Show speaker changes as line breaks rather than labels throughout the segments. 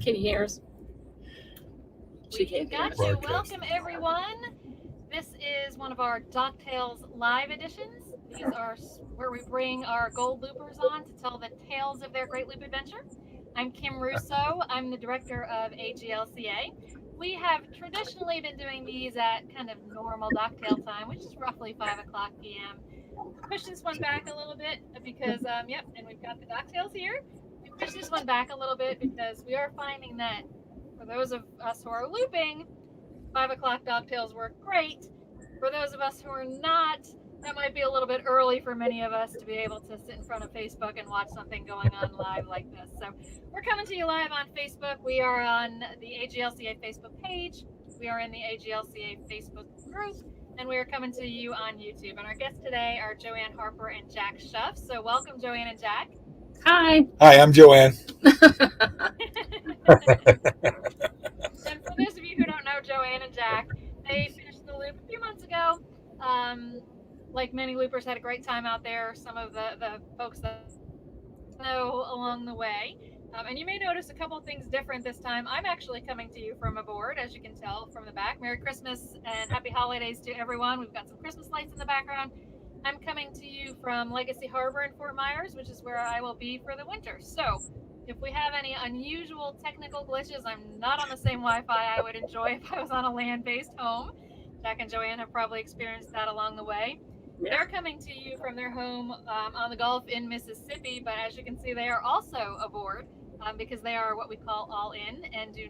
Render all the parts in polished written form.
Can you hear us?
We got you. Welcome, everyone. This is one of our DuckTales live editions. These are where we bring our gold loopers on to tell the tales of their great loop adventure. I'm Kim Russo. I'm the director of AGLCA. We have traditionally been doing these at kind of normal DuckTale time, which is roughly 5 o'clock p.m. Push this one back a little bit because, and we've got the DuckTales here. We push this one back a little bit because we are finding that for those of us who are looping, 5 o'clock DuckTales work great. For those of us who are not, that might be a little bit early for many of us to be able to sit in front of Facebook and watch something going on live like this. So we're coming to you live on Facebook. We are on the AGLCA Facebook page. We are in the AGLCA Facebook group. And we are coming to you on YouTube. And our guests today are JoAnn Harper and Jack Shuff. So welcome, JoAnn and Jack.
Hi.
Hi, I'm JoAnn.
And for those of you who don't know JoAnn and Jack, they finished the loop a few months ago. Like many loopers, had a great time out there. Some of the folks that know along the way. And you may notice a couple of things different this time. I'm actually coming to you from aboard, as you can tell from the back. Merry Christmas and Happy Holidays to everyone. We've got some Christmas lights in the background. I'm coming to you from Legacy Harbor in Fort Myers, which is where I will be for the winter. So if we have any unusual technical glitches, I'm not on the same Wi-Fi I would enjoy if I was on a land-based home. Jack and JoAnn have probably experienced that along the way. Yeah. They're coming to you from their home on the Gulf in Mississippi, but as you can see, they are also aboard because they are what we call all in and do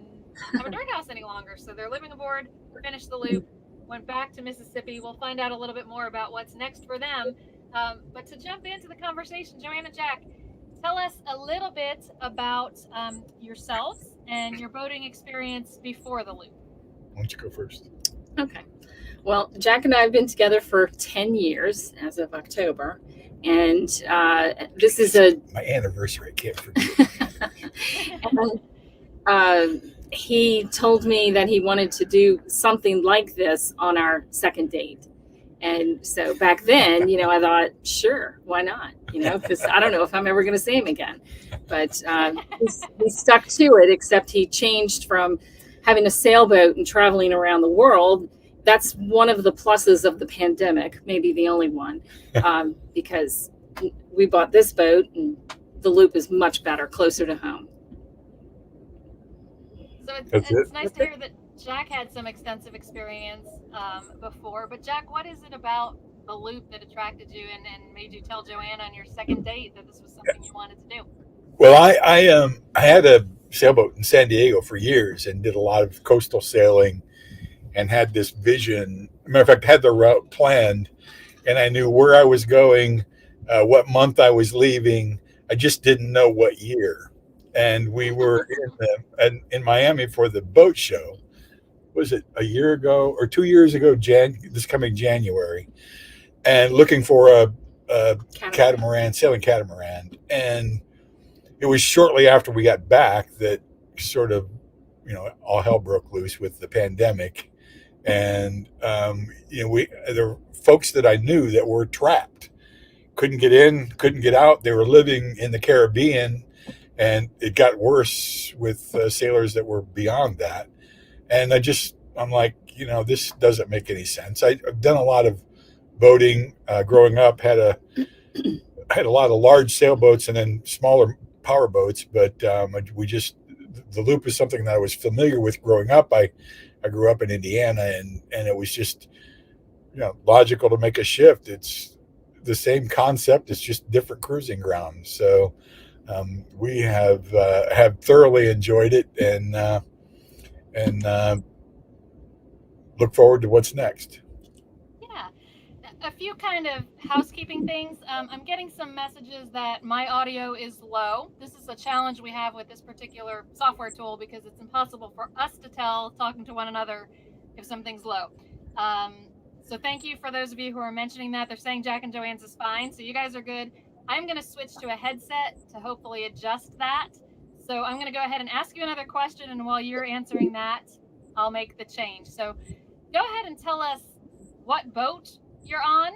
not have a dirt house any longer. So they're living aboard, finished the loop, went back to Mississippi. We'll find out a little bit more about what's next for them. But to jump into the conversation, JoAnn and Jack, tell us a little bit about yourselves and your boating experience before the loop.
Why don't you go first?
Okay. Well, Jack and I have been together for 10 years as of October. And this is
my anniversary. I can't forget.
He told me that he wanted to do something like this on our second date. And so back then, I thought, sure, why not? Because I don't know if I'm ever going to see him again. But he stuck to it, except he changed from having a sailboat and traveling around the world. That's one of the pluses of the pandemic, maybe the only one, because we bought this boat and the loop is much better, closer to home.
So it's nice to hear that Jack had some extensive experience before. But Jack, what is it about the loop that attracted you and made you tell JoAnn on your second date that this was something you wanted to do?
Well, I had a sailboat in San Diego for years and did a lot of coastal sailing and had this vision. Matter of fact, had the route planned and I knew where I was going, what month I was leaving. I just didn't know what year. And we were in Miami for the boat show. Was it a year ago or 2 years ago, this coming January, and looking for a catamaran, sailing catamaran. And it was shortly after we got back that sort of, all hell broke loose with the pandemic. And, there were folks that I knew that were trapped, couldn't get in, couldn't get out. They were living in the Caribbean, and it got worse with sailors that were beyond that. And I'm like, this doesn't make any sense. I've done a lot of boating growing up, had a lot of large sailboats and then smaller power boats. But the loop is something that I was familiar with growing up. I grew up in Indiana and it was just, logical to make a shift. It's the same concept. It's just different cruising grounds. So we have thoroughly enjoyed it and look forward to what's next.
Yeah. A few kind of housekeeping things. I'm getting some messages that my audio is low. This is a challenge we have with this particular software tool because it's impossible for us to tell talking to one another if something's low. So thank you for those of you who are mentioning that. They're saying Jack and JoAnn's is fine, so you guys are good. I'm going to switch to a headset to hopefully adjust that. So I'm going to go ahead and ask you another question, and while you're answering that, I'll make the change. So go ahead and tell us what boat you're on,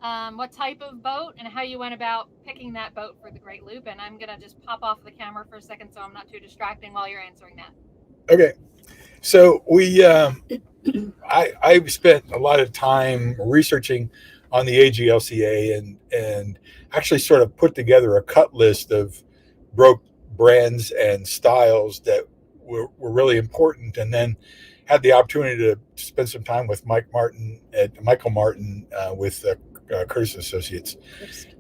what type of boat, and how you went about picking that boat for the Great Loop. And I'm going to just pop off the camera for a second so I'm not too distracting while you're answering that.
Okay. So I spent a lot of time researching on the AGLCA and actually sort of put together a cut list of broke brands and styles that were really important, and then had the opportunity to spend some time with Michael Martin with Curtis Associates,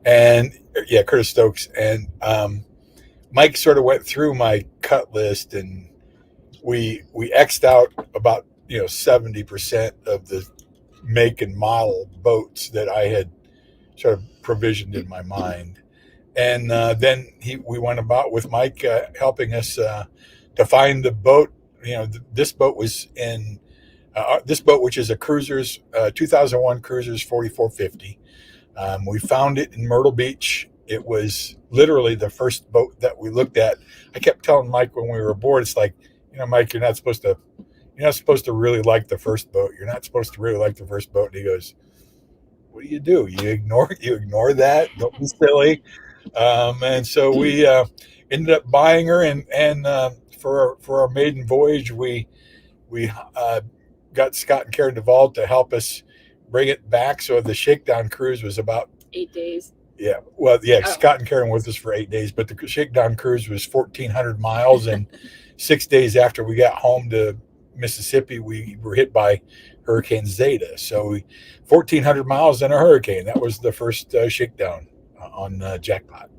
and Curtis Stokes, and Mike sort of went through my cut list, and we X'd out about 70% of the make and model boats that I had sort of provisioned in my mind. And then we went about with Mike helping us to find the boat. This boat was in this boat, which is a cruiser's 2001 cruiser's 4450. We found it in Myrtle Beach. It was literally the first boat that we looked at. I kept telling Mike when we were aboard, it's like, Mike, you're not supposed to really like the first boat. You're not supposed to really like the first boat. And he goes, what do? You ignore that. Don't be silly. And so we ended up buying her, and for our maiden voyage, we got Scott and Karen Duvall to help us bring it back. So the shakedown cruise was about
8 days.
Yeah, well, yeah, Scott and Karen were with us for 8 days, but the shakedown cruise was 1,400 miles, and 6 days after we got home to Mississippi, we were hit by Hurricane Zeta. So 1,400 miles in a hurricane. That was the first shakedown on Jackpot.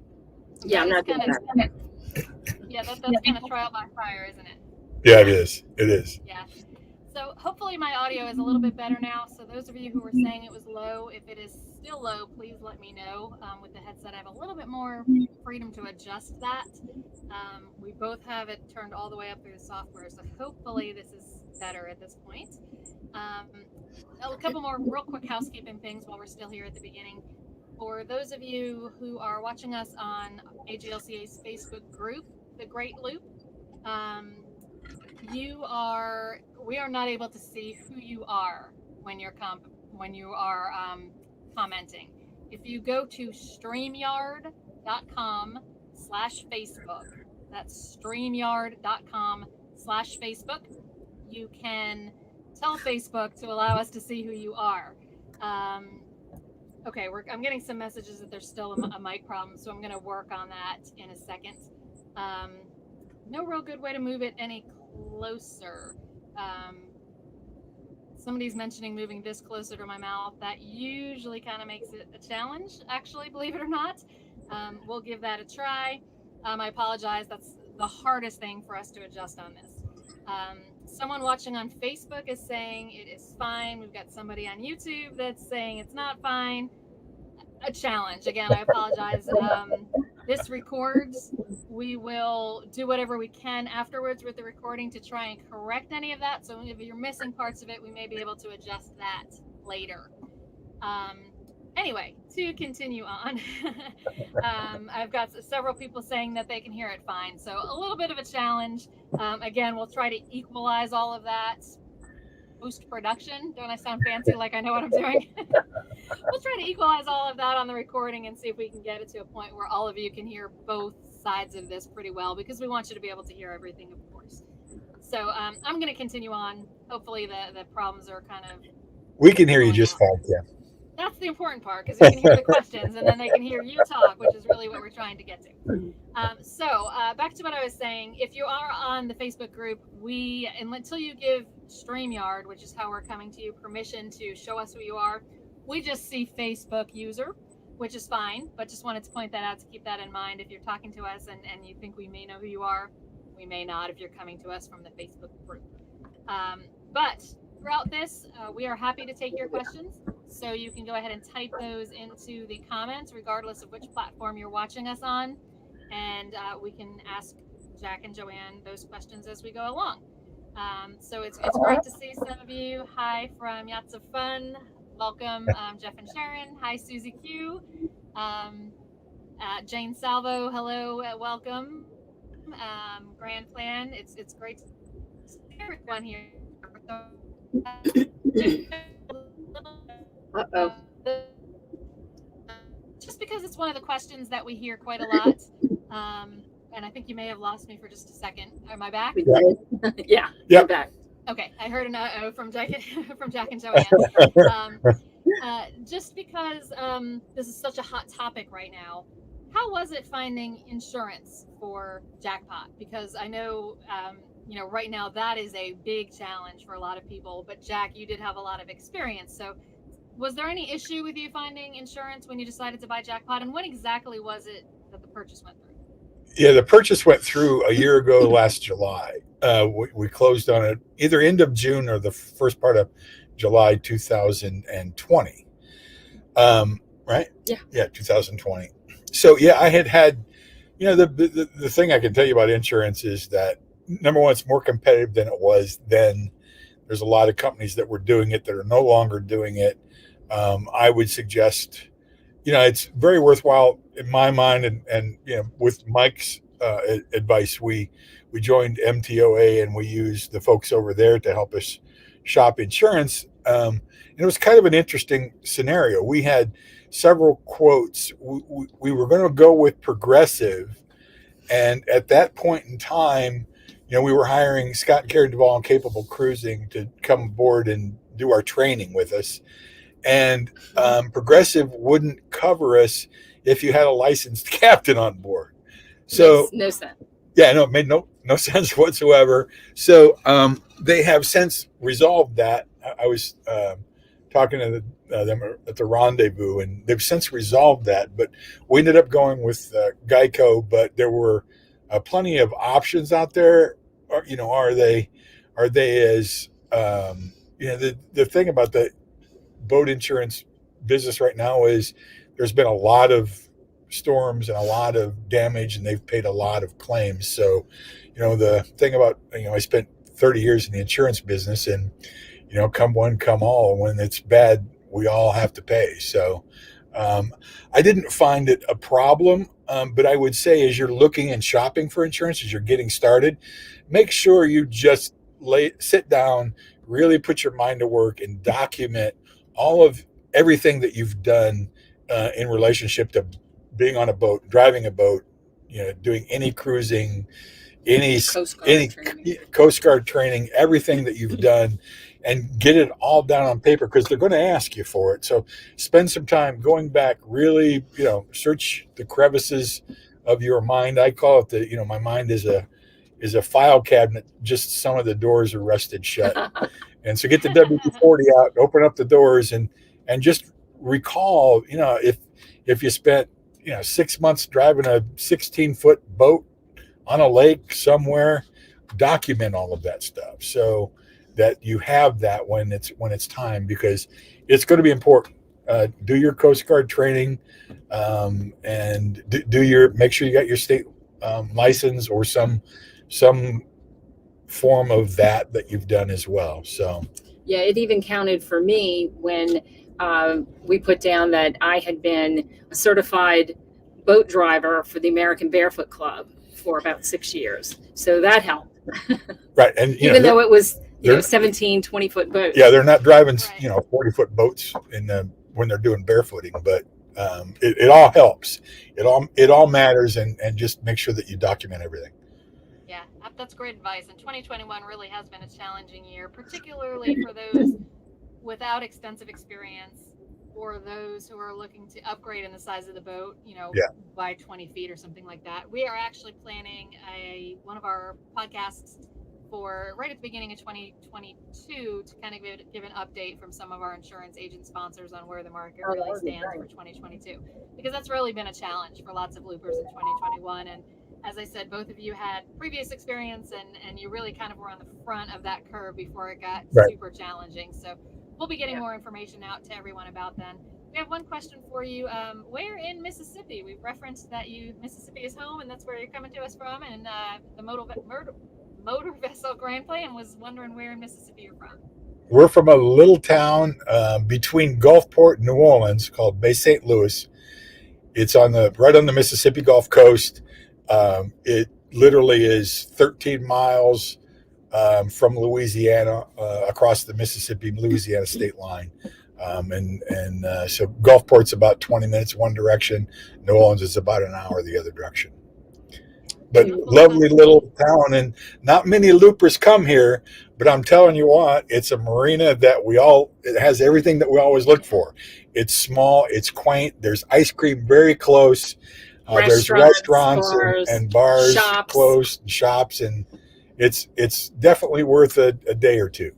Yeah, I'm not doing that.
Yeah, that's kind of trial by fire, isn't it?
Yeah, it is. It is.
Yeah. So hopefully my audio is a little bit better now. So those of you who were saying it was low, if it is still low, please let me know. With the headset, I have a little bit more freedom to adjust that. We both have it turned all the way up through the software, so hopefully this is better at this point. A couple more real quick housekeeping things while we're still here at the beginning. For those of you who are watching us on AGLCA's Facebook group, The Great Loop, we are not able to see who you are when you are commenting. If you go to StreamYard.com/Facebook, that's StreamYard.com/Facebook, you can tell Facebook to allow us to see who you are. Okay, I'm getting some messages that there's still a mic problem, so I'm going to work on that in a second. No real good way to move it any closer. Somebody's mentioning moving this closer to my mouth. That usually kind of makes it a challenge, actually, believe it or not. We'll give that a try. I apologize. That's the hardest thing for us to adjust on this. Someone watching on Facebook is saying it is fine. We've got somebody on YouTube that's saying it's not fine. A challenge. Again, I apologize. This records. We will do whatever we can afterwards with the recording to try and correct any of that. So if you're missing parts of it, we may be able to adjust that later. Anyway, to continue on, I've got several people saying that they can hear it fine. So a little bit of a challenge. Again, we'll try to equalize all of that. Post-production. Don't I sound fancy like I know what I'm doing? We'll try to equalize all of that on the recording and see if we can get it to a point where all of you can hear both sides of this pretty well, because we want you to be able to hear everything, of course. So I'm going to continue on. Hopefully the problems are kind of...
We can hear you just fine, yeah.
That's the important part, because we can hear the questions and then they can hear you talk, which is really what we're trying to get to. So back to what I was saying. If you are on the Facebook group, until you give StreamYard, which is how we're coming to you, permission to show us who you are, we just see Facebook user, which is fine, but just wanted to point that out to keep that in mind. If you're talking to us and you think we may know who you are, we may not if you're coming to us from the Facebook group. But throughout this, we are happy to take your questions. So you can go ahead and type those into the comments, regardless of which platform you're watching us on. And we can ask Jack and Joanne those questions as we go along. So it's great to see some of you. Hi from Yachts of Fun. Welcome, Jeff and Sharon. Hi, Susie Q. Jane Salvo, hello, welcome. Grand Plan, it's great to see everyone here.
Uh-oh.
because it's one of the questions that we hear quite a lot. And I think you may have lost me for just a second. Am I back?
We did. Yeah,
Yep.
you're back.
Okay, I heard an uh-oh from Jack and Joanne. Just because this is such a hot topic right now, how was it finding insurance for Jackpot? Because I know, right now that is a big challenge for a lot of people. But Jack, you did have a lot of experience. So was there any issue with you finding insurance when you decided to buy Jackpot? And when exactly was it that the purchase went through?
Yeah, the purchase went through a year ago last July. We closed on it either end of June or the first part of July 2020. Right? Yeah, 2020. So yeah, I had the thing I can tell you about insurance is that, number one, it's more competitive than it was then. There's a lot of companies that were doing it that are no longer doing it. I would suggest, it's very worthwhile in my mind, and with Mike's advice, we joined MTOA, and we used the folks over there to help us shop insurance. And it was kind of an interesting scenario. We had several quotes. We were going to go with Progressive, and at that point in time, we were hiring Scott and Carrie Duvall and Capable Cruising to come aboard and do our training with us. And Progressive wouldn't cover us if you had a licensed captain on board. So
Makes no sense.
Yeah, no, it made no sense whatsoever. So they have since resolved that. I was talking to them at the rendezvous, and they've since resolved that. But we ended up going with Geico. But there were plenty of options out there. Are they as the thing about the boat insurance business right now is there's been a lot of storms and a lot of damage, and they've paid a lot of claims. So, the thing about, I spent 30 years in the insurance business, and, come one, come all, when it's bad, we all have to pay. So, I didn't find it a problem. But I would say, as you're looking and shopping for insurance, as you're getting started, make sure you just sit down, really put your mind to work and document all of everything that you've done in relationship to being on a boat, driving a boat, doing any cruising, any Coast Guard training, everything that you've done, and get it all down on paper, because they're going to ask you for it. So spend some time going back, really, search the crevices of your mind. I call it my mind is a file cabinet. Just some of the doors are rusted shut. And so get the WD-40 out, open up the doors, and just recall, if you spent 6 months driving a 16-foot boat on a lake somewhere, document all of that stuff so that you have that when it's time, because it's going to be important. Do your Coast Guard training, and make sure you got your state license or some form of that you've done as well. So
yeah, it even counted for me when we put down that I had been a certified boat driver for the American Barefoot Club for about 6 years. So that helped.
Right. And
even though it was 17, 20-foot boats.
Yeah, they're not driving 40-foot boats when they're doing barefooting, but it all helps. It all matters, and just make sure that you document everything.
Yeah, that's great advice. And 2021 really has been a challenging year, particularly for those without extensive experience, or those who are looking to upgrade in the size of the boat, by 20 feet or something like that. We are actually planning one of our podcasts for right at the beginning of 2022 to kind of give an update from some of our insurance agent sponsors on where the market really stands for 2022, because that's really been a challenge for lots of loopers in 2021. And as I said, both of you had previous experience, and you really kind of were on the front of that curve before it got super challenging. So we'll be getting more information out to everyone about then. We have one question for you. Where in Mississippi? We've referenced that Mississippi is home, and that's where you're coming to us from, and the motor vessel Grand Plan. Was wondering where in Mississippi you're from.
We're from a little town between Gulfport and New Orleans called Bay St. Louis. It's right on the Mississippi Gulf Coast. It literally is 13 miles from Louisiana, across the Mississippi-Louisiana state line. So Gulfport's about 20 minutes one direction. New Orleans is about an hour the other direction. But lovely little town, and not many loopers come here. But I'm telling you what, it's a marina that it has everything that we always look for. It's small, it's quaint. There's ice cream very close. There's restaurants and bars
shops.
close, and shops, and it's definitely worth a day or two.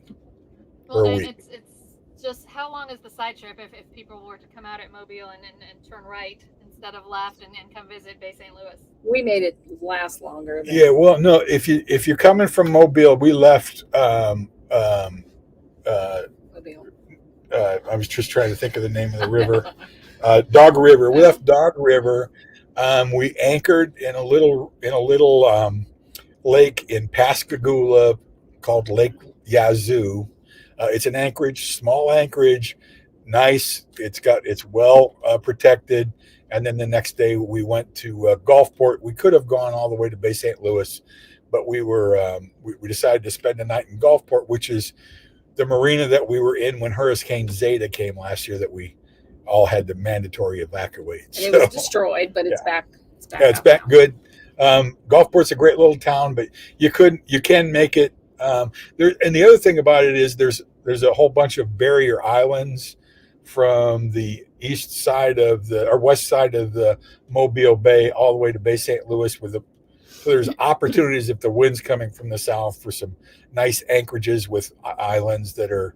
Well, and it's just, how long is the side trip if people were to come out at Mobile and turn right instead of left and come visit Bay St. Louis?
We made it last longer.
Yeah, well, no, if you're coming from Mobile, we left.
Mobile.
I was just trying to think of the name of the river. Dog River. We left Dog River. We anchored in a little lake in Pascagoula called Lake Yazoo. It's an anchorage, small anchorage, nice. It's well protected. And then the next day we went to Gulfport. We could have gone all the way to Bay St. Louis, but we decided to spend the night in Gulfport, which is the marina that we were in when Hurricane Zeta came last year, that we all had to mandatory evacuate.
And it was destroyed, but it's back.
It's back good. Gulfport's a great little town, but you can make it. And the other thing about it is there's a whole bunch of barrier islands from the west side of the Mobile Bay all the way to Bay St. Louis. So there's opportunities if the wind's coming from the south for some nice anchorages with islands that are,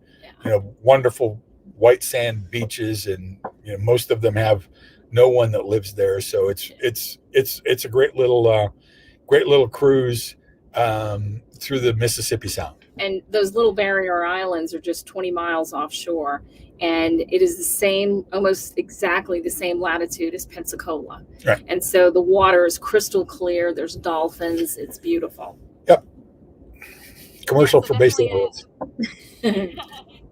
wonderful white sand beaches, and most of them have no one that lives there. So it's a great little cruise through the Mississippi Sound.
And those little barrier islands are just 20 miles offshore, and it is almost exactly the same latitude as Pensacola.
Right.
And so the water is crystal clear. There's dolphins. It's beautiful.
Yep. Commercial for Bay St. Louis.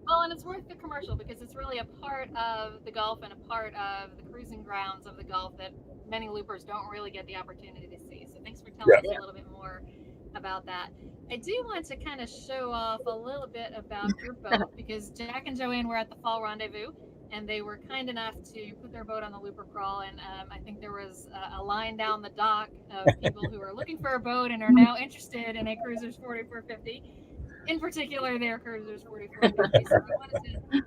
Well, and it's worth the commercial because it's really a part of the Gulf and a part of the cruising grounds of the Gulf that many loopers don't really get the opportunity to see. So thanks for telling us a little bit more about that. I do want to kind of show off a little bit about your boat, because Jack and Joanne were at the Fall Rendezvous, and they were kind enough to put their boat on the looper crawl. And I think there was a line down the dock of people who are looking for a boat and are now interested in a Cruisers 4450. In particular, their Cruisers 4450. So I wanted to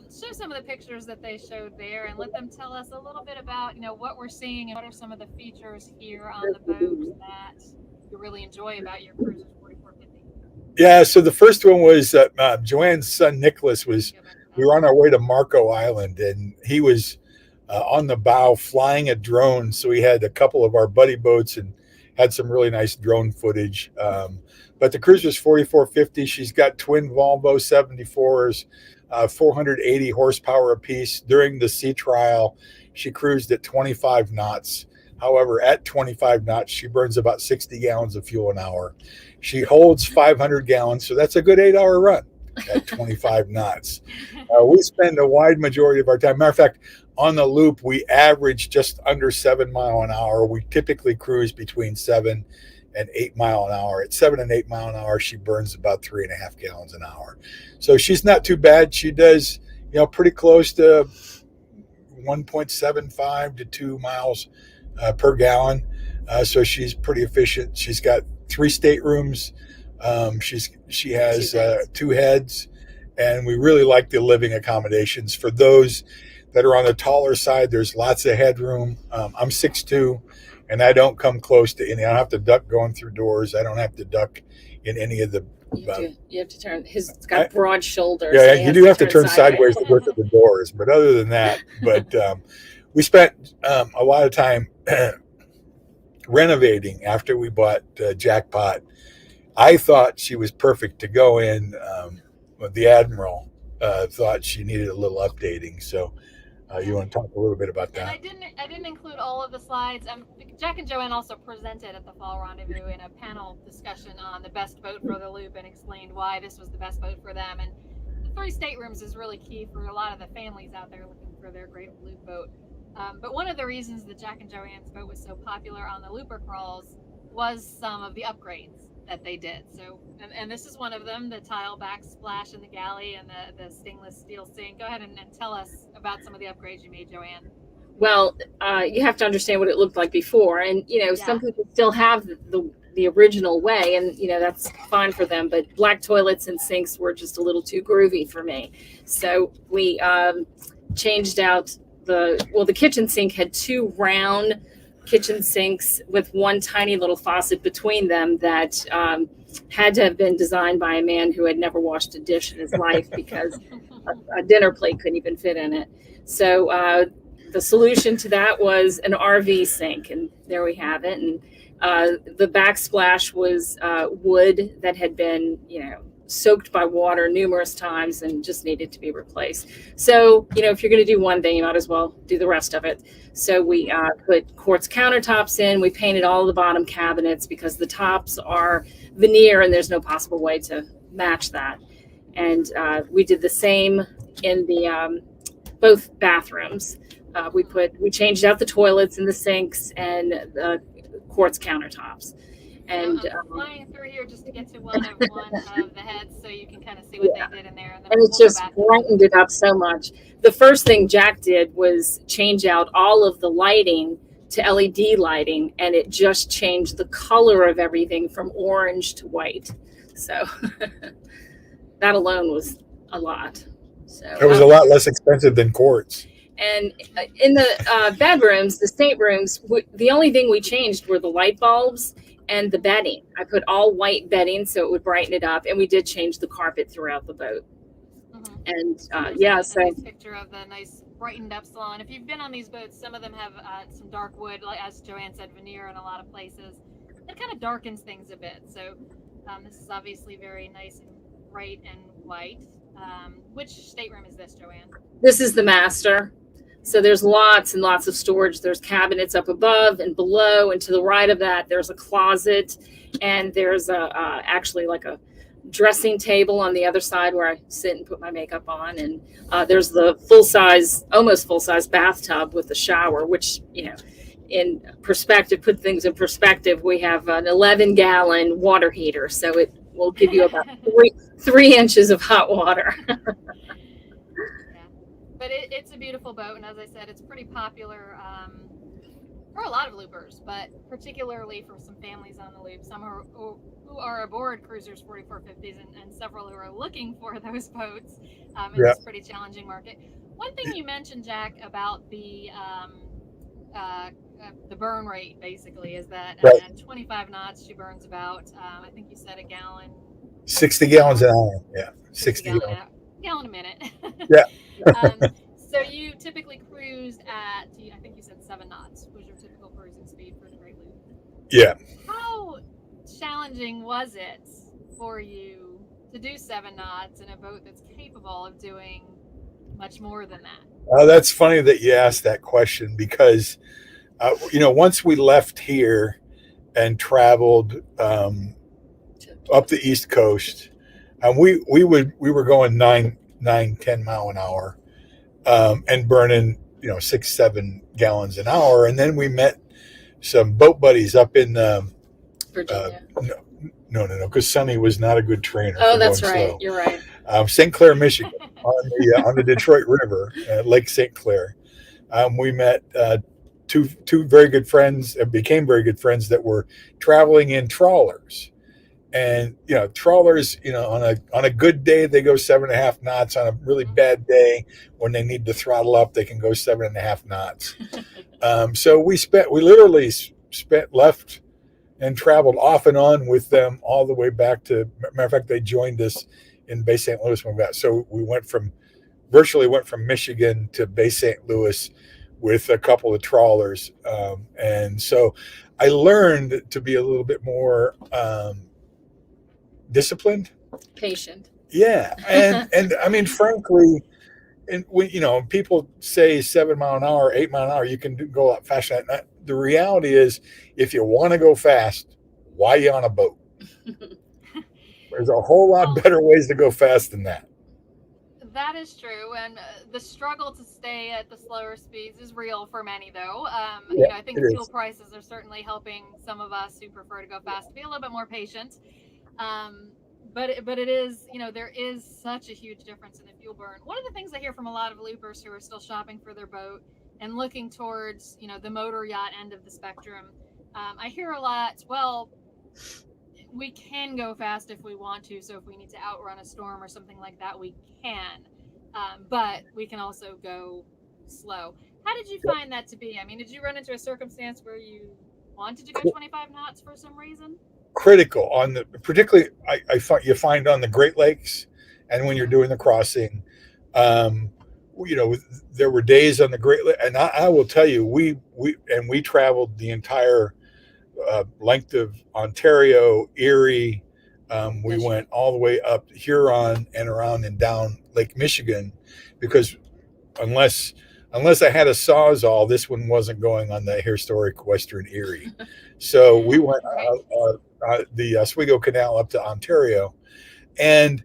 show some of the pictures that they showed there and let them tell us a little bit about what we're seeing and what are some of the features here on the boat that you really enjoy about your Cruisers 4450.
Yeah, so the first one was Joanne's son Nicholas we were on our way to Marco Island, and he was on the bow flying a drone. So we had a couple of our buddy boats and had some really nice drone footage. But the Cruiser's 4450, she's got twin Volvo 74s, 480 horsepower apiece. During the sea trial, she cruised at 25 knots. However, at 25 knots, she burns about 60 gallons of fuel an hour. She holds 500 gallons, so that's a good 8-hour run at 25 knots. We spend a wide majority of our time. Matter of fact, on the loop, we average just under 7 mile an hour. We typically cruise between 7 and 8 mile an hour. At 7 and 8 mile an hour, she burns about 3.5 gallons an hour. So she's not too bad. She does, pretty close to 1.75 to 2 miles per gallon. So she's pretty efficient. She's got 3 staterooms. She has 2 heads, and we really like the living accommodations. For those that are on the taller side, there's lots of headroom. I'm 6'2", and I don't come close to any. I don't have to duck going through doors. I don't have to duck in any of the.
You have to turn. It's got broad shoulders.
Yeah, you do have to turn sideways to look at the doors. But other than that, we spent a lot of time renovating after we bought Jackpot. I thought she was perfect to go in. The Admiral thought she needed a little updating. So you want to talk a little bit about that?
And I didn't include all of the slides. Jack and Joanne also presented at the Fall Rendezvous in a panel discussion on the best boat for the loop and explained why this was the best boat for them. And the 3 staterooms is really key for a lot of the families out there looking for their great loop boat. But one of the reasons that Jack and Joanne's boat was so popular on the looper crawls was some of the upgrades. that they did. So, and this is one of them, the tile backsplash in the galley and the stainless steel sink. Go ahead and tell us about some of the upgrades you made, JoAnn.
Well, you have to understand what it looked like before, and some people still have the original way, and that's fine for them. But black toilets and sinks were just a little too groovy for me, so we changed out the kitchen sink had two round kitchen sinks with one tiny little faucet between them that had to have been designed by a man who had never washed a dish in his life because a dinner plate couldn't even fit in it. So the solution to that was an RV sink, and there we have it. And the backsplash was wood that had been, soaked by water numerous times and just needed to be replaced. So, if you're going to do one thing, you might as well do the rest of it. So we put quartz countertops in. We painted all the bottom cabinets because the tops are veneer and there's no possible way to match that. And we did the same in the both bathrooms. We changed out the toilets and the sinks and the quartz countertops. And
I'm flying through here just to get to one of the heads, so you can kind of see what they did in there. And
it just brightened it up so much. The first thing Jack did was change out all of the lighting to LED lighting, and it just changed the color of everything from orange to white. So that alone was a lot. So
it was a lot less expensive than quartz.
And in the bedrooms, the staterooms, the only thing we changed were the light bulbs and the bedding. I put all white bedding so it would brighten it up, and we did change the carpet throughout the boat. Mm-hmm. And so a
nice picture of the nice brightened up salon. If you've been on these boats, some of them have some dark wood, like as JoAnn said, veneer in a lot of places. It kind of darkens things a bit. So this is obviously very nice and bright and white. Which stateroom is this, JoAnn?
This is the master. So there's lots and lots of storage. There's cabinets up above and below, and to the right of that, there's a closet, and there's actually like a dressing table on the other side where I sit and put my makeup on, and there's the almost full-size bathtub with the shower, which, in perspective, put things in perspective, we have an 11-gallon water heater, so it will give you about 3 inches of hot water.
But it's a beautiful boat, and as I said, it's pretty popular for a lot of loopers, but particularly for some families on the loop, some who are aboard cruisers 4450s, and several who are looking for those boats in this pretty challenging market. One thing you mentioned, Jack, about the burn rate, basically, is that at 25 knots, she burns about, I think you said a gallon.
60 gallons an hour, yeah. 60
gallon a minute.
Yeah.
So you typically cruised at, I think you said 7 knots was your typical cruising speed for the Great Loop.
Yeah.
How challenging was it for you to do 7 knots in a boat that's capable of doing much more than that?
That's funny that you asked that question because, once we left here and traveled up the East Coast, and we were going 9-10 mile an hour, and burning 6-7 gallons an hour, and then we met some boat buddies up in
Virginia.
No, because Sonny was not a good trainer.
Oh, that's right.
Slow.
You're right.
St. Clair, Michigan, on the Detroit River, Lake St. Clair. We met two very good friends, became very good friends that were traveling in trawlers. And trawlers, on a good day they go 7.5 knots. On a really bad day, when they need to throttle up, they can go 7.5 knots. So we literally left and traveled off and on with them all the way back to. Matter of fact, they joined us in Bay St. Louis when we got. So we virtually went from Michigan to Bay St. Louis with a couple of trawlers, and so I learned to be a little bit more. Disciplined,
patient.
Yeah, and I mean, frankly, and when people say 7 mile an hour, 8 mile an hour, you can go a lot faster than that. The reality is, if you want to go fast, why are you on a boat? There's a whole lot better ways to go fast than that.
That is true, and the struggle to stay at the slower speeds is real for many, though.
Yeah,
I
it
think fuel
is.
prices are certainly helping some of us who prefer to go fast to be a little bit more patient. Um, but it is, there is such a huge difference in the fuel burn. One of the things I hear from a lot of loopers who are still shopping for their boat and looking towards, the motor yacht end of the spectrum, I hear a lot, well, we can go fast if we want to. So if we need to outrun a storm or something like that, we can. But we can also go slow. How did you find that to be? I mean, did you run into a circumstance where you wanted to go 25 knots for some reason?
Critical on the, particularly I find you find on the Great Lakes, and when you're doing the crossing, um, there were days on the Great Lakes, and I will tell you, we traveled the entire length of Ontario, Erie. We went all the way up Huron and around and down Lake Michigan, because unless I had a Sawzall, this one wasn't going on the historic Western Erie. So we went the Oswego Canal up to Ontario, and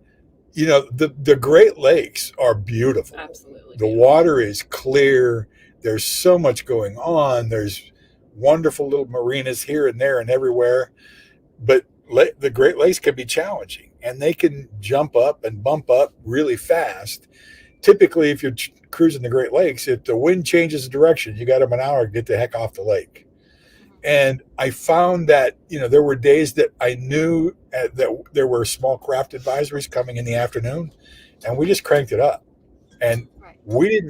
the Great Lakes are beautiful.
Absolutely.
The water is clear. There's so much going on. There's wonderful little marinas here and there and everywhere, but the Great Lakes can be challenging, and they can jump up and bump up really fast. Typically, if you're cruising the Great Lakes, if the wind changes direction, you got them an hour to get the heck off the lake. And I found that, there were days that I knew that there were small craft advisories coming in the afternoon, and we just cranked it up. And we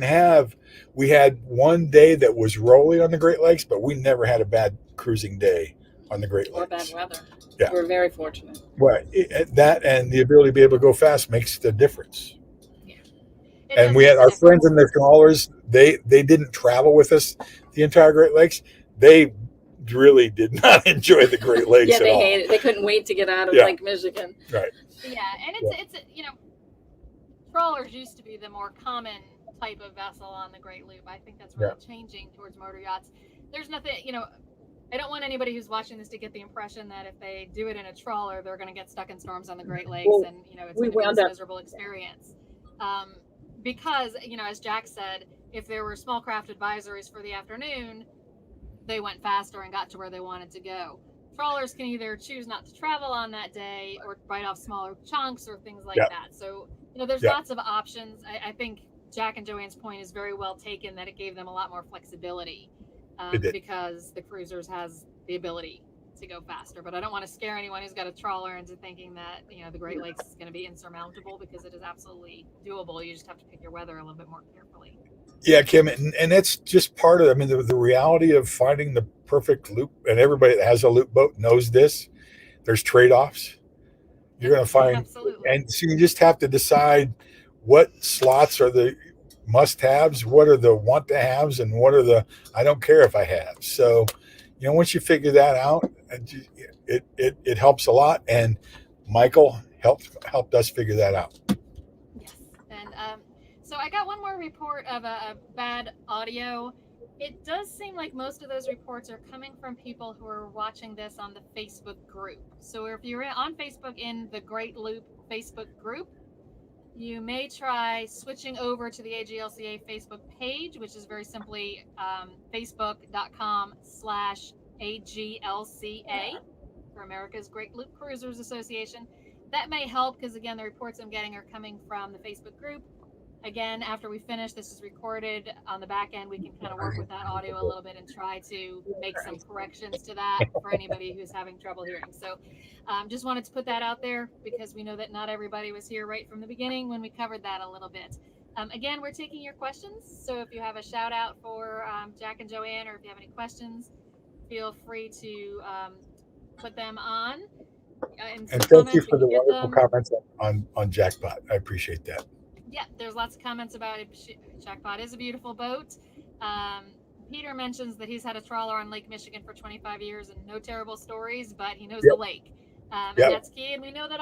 had one day that was rolling on the Great Lakes, but we never had a bad cruising day on the Great
Or
Lakes.
bad weather.
Yeah.
We're very fortunate.
Right. That and the ability to be able to go fast makes the difference. And we had our friends in their trawlers. They didn't travel with us the entire Great Lakes. They really did not enjoy the Great Lakes
Yeah,
at all.
they hated it. They couldn't wait to get out of Lake Michigan.
Right.
Yeah, and it's trawlers used to be the more common type of vessel on the Great Loop. I think that's really changing towards motor yachts. There's nothing, I don't want anybody who's watching this to get the impression that if they do it in a trawler, they're going to get stuck in storms on the Great Lakes, and it's going to be this miserable experience. Because, as Jack said, if there were small craft advisories for the afternoon, they went faster and got to where they wanted to go. Trawlers can either choose not to travel on that day or bite off smaller chunks or things like that. So, there's lots of options. I think Jack and Joanne's point is very well taken, that it gave them a lot more flexibility because the cruisers has the ability to go faster. But I don't want to scare anyone who's got a trawler into thinking that the Great Lakes is going to be insurmountable, because it is absolutely doable. You just have to pick your weather a little bit more carefully.
Yeah, Kim, and that's just part of it. I mean, the reality of finding the perfect loop, and everybody that has a loop boat knows this. There's trade-offs. You're going to find, and so you just have to decide what slots are the must-haves, what are the want-to-haves, and what are the I don't care if I have. So, once you figure that out, it helps a lot. And Michael helped us figure that out.
Yes, and so I got one more report of a bad audio. It does seem like most of those reports are coming from people who are watching this on the Facebook group. So if you're on Facebook in the Great Loop Facebook group, you may try switching over to the AGLCA Facebook page, which is very simply facebook.com/AGLCA for America's Great Loop Cruisers Association. That may help, because again, the reports I'm getting are coming from the Facebook group. Again, after we finish, this is recorded on the back end. We can kind of work with that audio a little bit and try to make some corrections to that for anybody who's having trouble hearing. So just wanted to put that out there, because we know that not everybody was here right from the beginning when we covered that a little bit. Again, we're taking your questions. So if you have a shout out for Jack and Joanne, or if you have any questions, feel free to put them on.
And thank you for the wonderful comments on Jackpot. I appreciate that.
Yeah, there's lots of comments about it. Jackpot is a beautiful boat. Peter mentions that he's had a trawler on Lake Michigan for 25 years and no terrible stories, but he knows the lake. And that's key. And we know that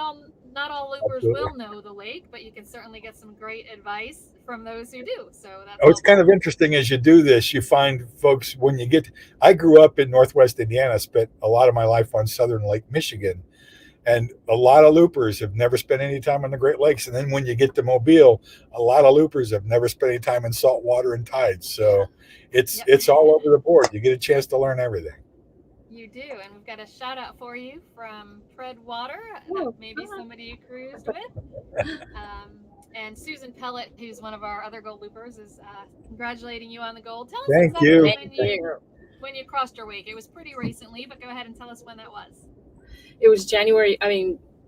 not all loopers will know the lake, but you can certainly get some great advice from those who do. So that's
it's kind of interesting as you do this. You find folks when you get. I grew up in Northwest Indiana, spent a lot of my life on Southern Lake Michigan. And a lot of loopers have never spent any time on the Great Lakes. And then when you get to Mobile, a lot of loopers have never spent any time in salt water and tides. So it's all over the board. You get a chance to learn everything.
You do, and we've got a shout out for you from Fred Water, maybe somebody you cruised with. And Susan Pellett, who's one of our other gold loopers, is congratulating you on the gold. Tell us
Thank
exactly
you.
when you crossed your wake. It was pretty recently, but go ahead and tell us when that was.
It was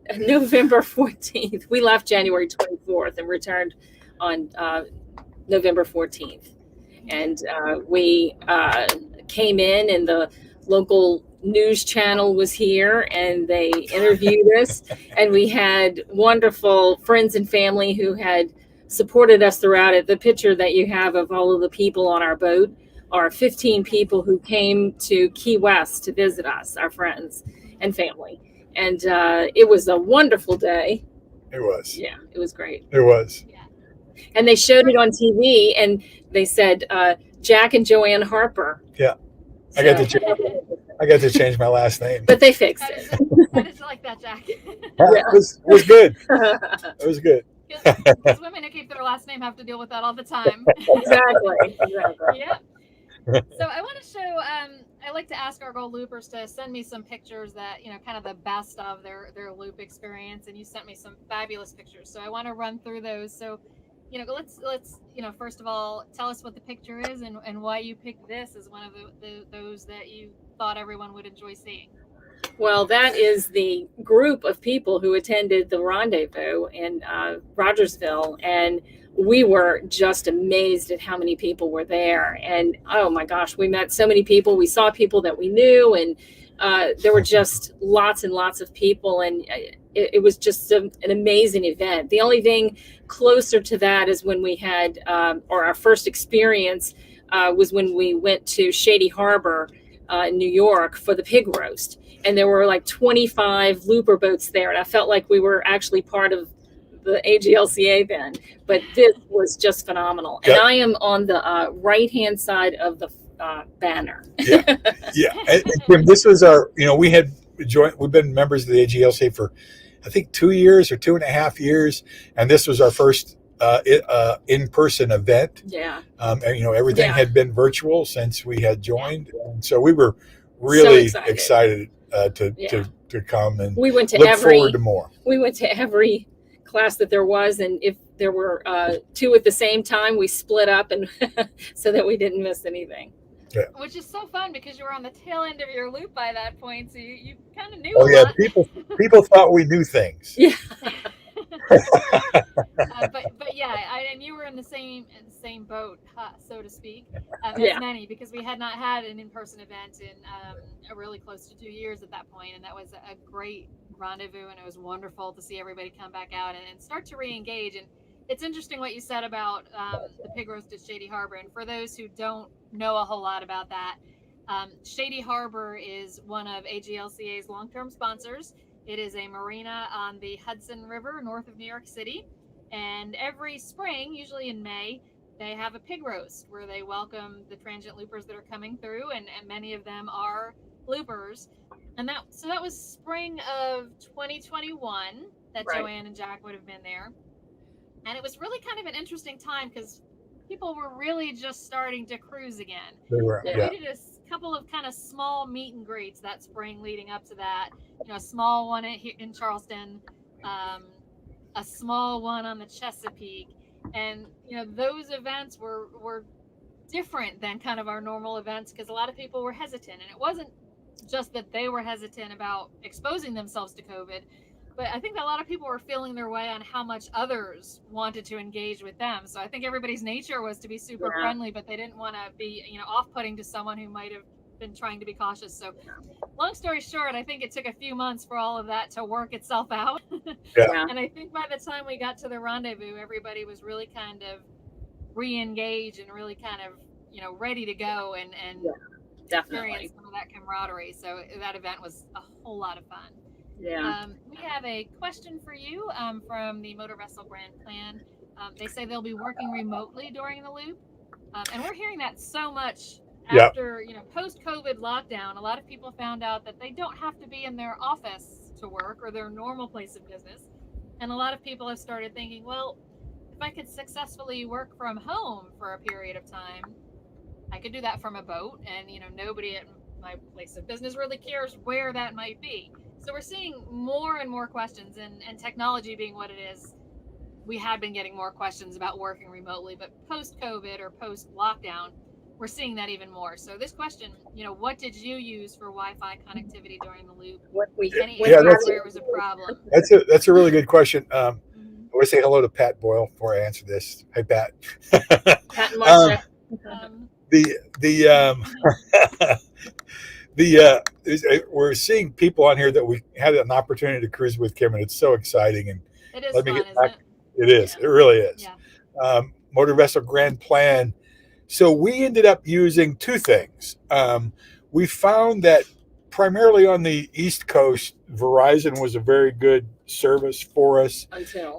November 14th. We left January 24th and returned on November 14th. And we came in, and the local news channel was here, and they interviewed us. And we had wonderful friends and family who had supported us throughout it. The picture that you have of all of the people on our boat are 15 people who came to Key West to visit us, our friends and family. And it was a wonderful day.
It was.
Yeah, it was great.
It was.
Yeah.
And they showed it on TV, and they said Jack and JoAnn Harper.
Yeah. I got to change my last name.
But they fixed it.
How did you like that, Jack?
It was good. It was good.
Because women who keep their last name have to deal with that all the time.
Exactly.
Yeah. So I want to show, I like to ask our gold loopers to send me some pictures that, kind of the best of their loop experience. And you sent me some fabulous pictures. So I want to run through those. So, let's first of all, tell us what the picture is and why you picked this as one of those that you thought everyone would enjoy seeing.
Well, that is the group of people who attended the rendezvous in Rogersville, and we were just amazed at how many people were there. And oh my gosh, we met so many people. We saw people that we knew, and there were just lots and lots of people, and it was just an amazing event. The only thing closer to that is when we had, or our first experience was when we went to Shady Harbor in New York for the pig roast. And there were like 25 looper boats there. And I felt like we were actually part of the AGLCA then. But this was just phenomenal. And I am on the right-hand side of the banner.
Yeah. And Kim, this was our, we've been members of the AGLCA for, I think, 2 years or 2.5 years. And this was our first in-person event.
Yeah.
And, everything had been virtual since we had joined. And so we were really excited to come, and
we went to
look forward to more.
We went to every class that there was, and if there were two at the same time, we split up and so that we didn't miss anything.
Yeah.
Which is so fun because you were on the tail end of your loop by that point, so you kind of knew.
Oh yeah, people thought we knew things.
Yeah.
But yeah, and you were in the same boat, so to speak, as many, because we had not had an in-person event in really close to 2 years at that point, and that was a great rendezvous, and it was wonderful to see everybody come back out and start to re-engage. And it's interesting what you said about the pig roast at Shady Harbor, and for those who don't know a whole lot about that, Shady Harbor is one of AGLCA's long-term sponsors. It is a marina on the Hudson River north of New York City. And every spring, usually in May, they have a pig roast where they welcome the transient loopers that are coming through. And many of them are loopers. And that was spring of 2021 that JoAnn and Jack would have been there. And it was really kind of an interesting time because people were really just starting to cruise again.
They were.
We did a couple of kind of small meet and greets that spring leading up to that. A small one in Charleston, a small one on the Chesapeake, and those events were different than kind of our normal events because a lot of people were hesitant, and it wasn't just that they were hesitant about exposing themselves to COVID, but I think a lot of people were feeling their way on how much others wanted to engage with them. So I think everybody's nature was to be super friendly, but they didn't want to be, off-putting to someone who might have been trying to be cautious. So long story short, I think it took a few months for all of that to work itself out. And I think by the time we got to the rendezvous, everybody was really kind of re-engaged and really kind of, ready to go and experience some of that camaraderie. So that event was a whole lot of fun.
Yeah.
We have a question for you from the Motor Vessel Grand Plan. They say they'll be working remotely during the loop. And we're hearing that so much after, post-COVID lockdown. A lot of people found out that they don't have to be in their office to work or their normal place of business. And a lot of people have started thinking, well, if I could successfully work from home for a period of time, I could do that from a boat, and nobody at my place of business really cares where that might be. So we're seeing more and more questions, and technology being what it is, we had been getting more questions about working remotely, but post-COVID or post-lockdown, we're seeing that even more. So this question, what did you use for Wi-Fi connectivity during the loop? Any areas where it was a problem?
That's a really good question. I
Mhm.
want to say hello to Pat Boyle before I answer this. Hi, Pat.
Pat and Marcia.
We're seeing people on here that we had an opportunity to cruise with, Kim, and it's so exciting. And
It is
let me
fun,
get
isn't
back.
it?
It is.
Yeah.
It really is.
Yeah.
Motor Vessel Grand Plan. So we ended up using two things. We found that primarily on the East Coast, Verizon was a very good service for us.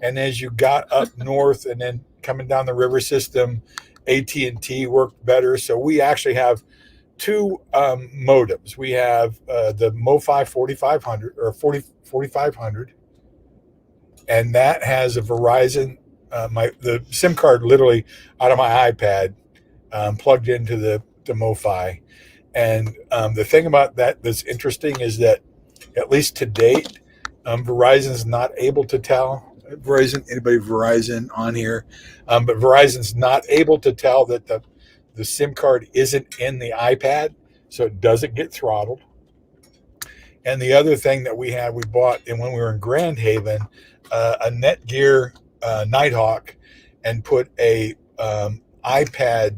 And as you got up north and then coming down the river system, AT&T worked better. So we actually have two modems. We have the MoFi 4500 or 4500, and that has a Verizon. The SIM card literally out of my iPad plugged into the MoFi. And the thing about that's interesting is that, at least to date, Verizon's not able to tell. Anybody Verizon on here? But Verizon's not able to tell that the SIM card isn't in the iPad, so it doesn't get throttled. And the other thing that we bought, and when we were in Grand Haven, a Netgear Nighthawk, and put a iPad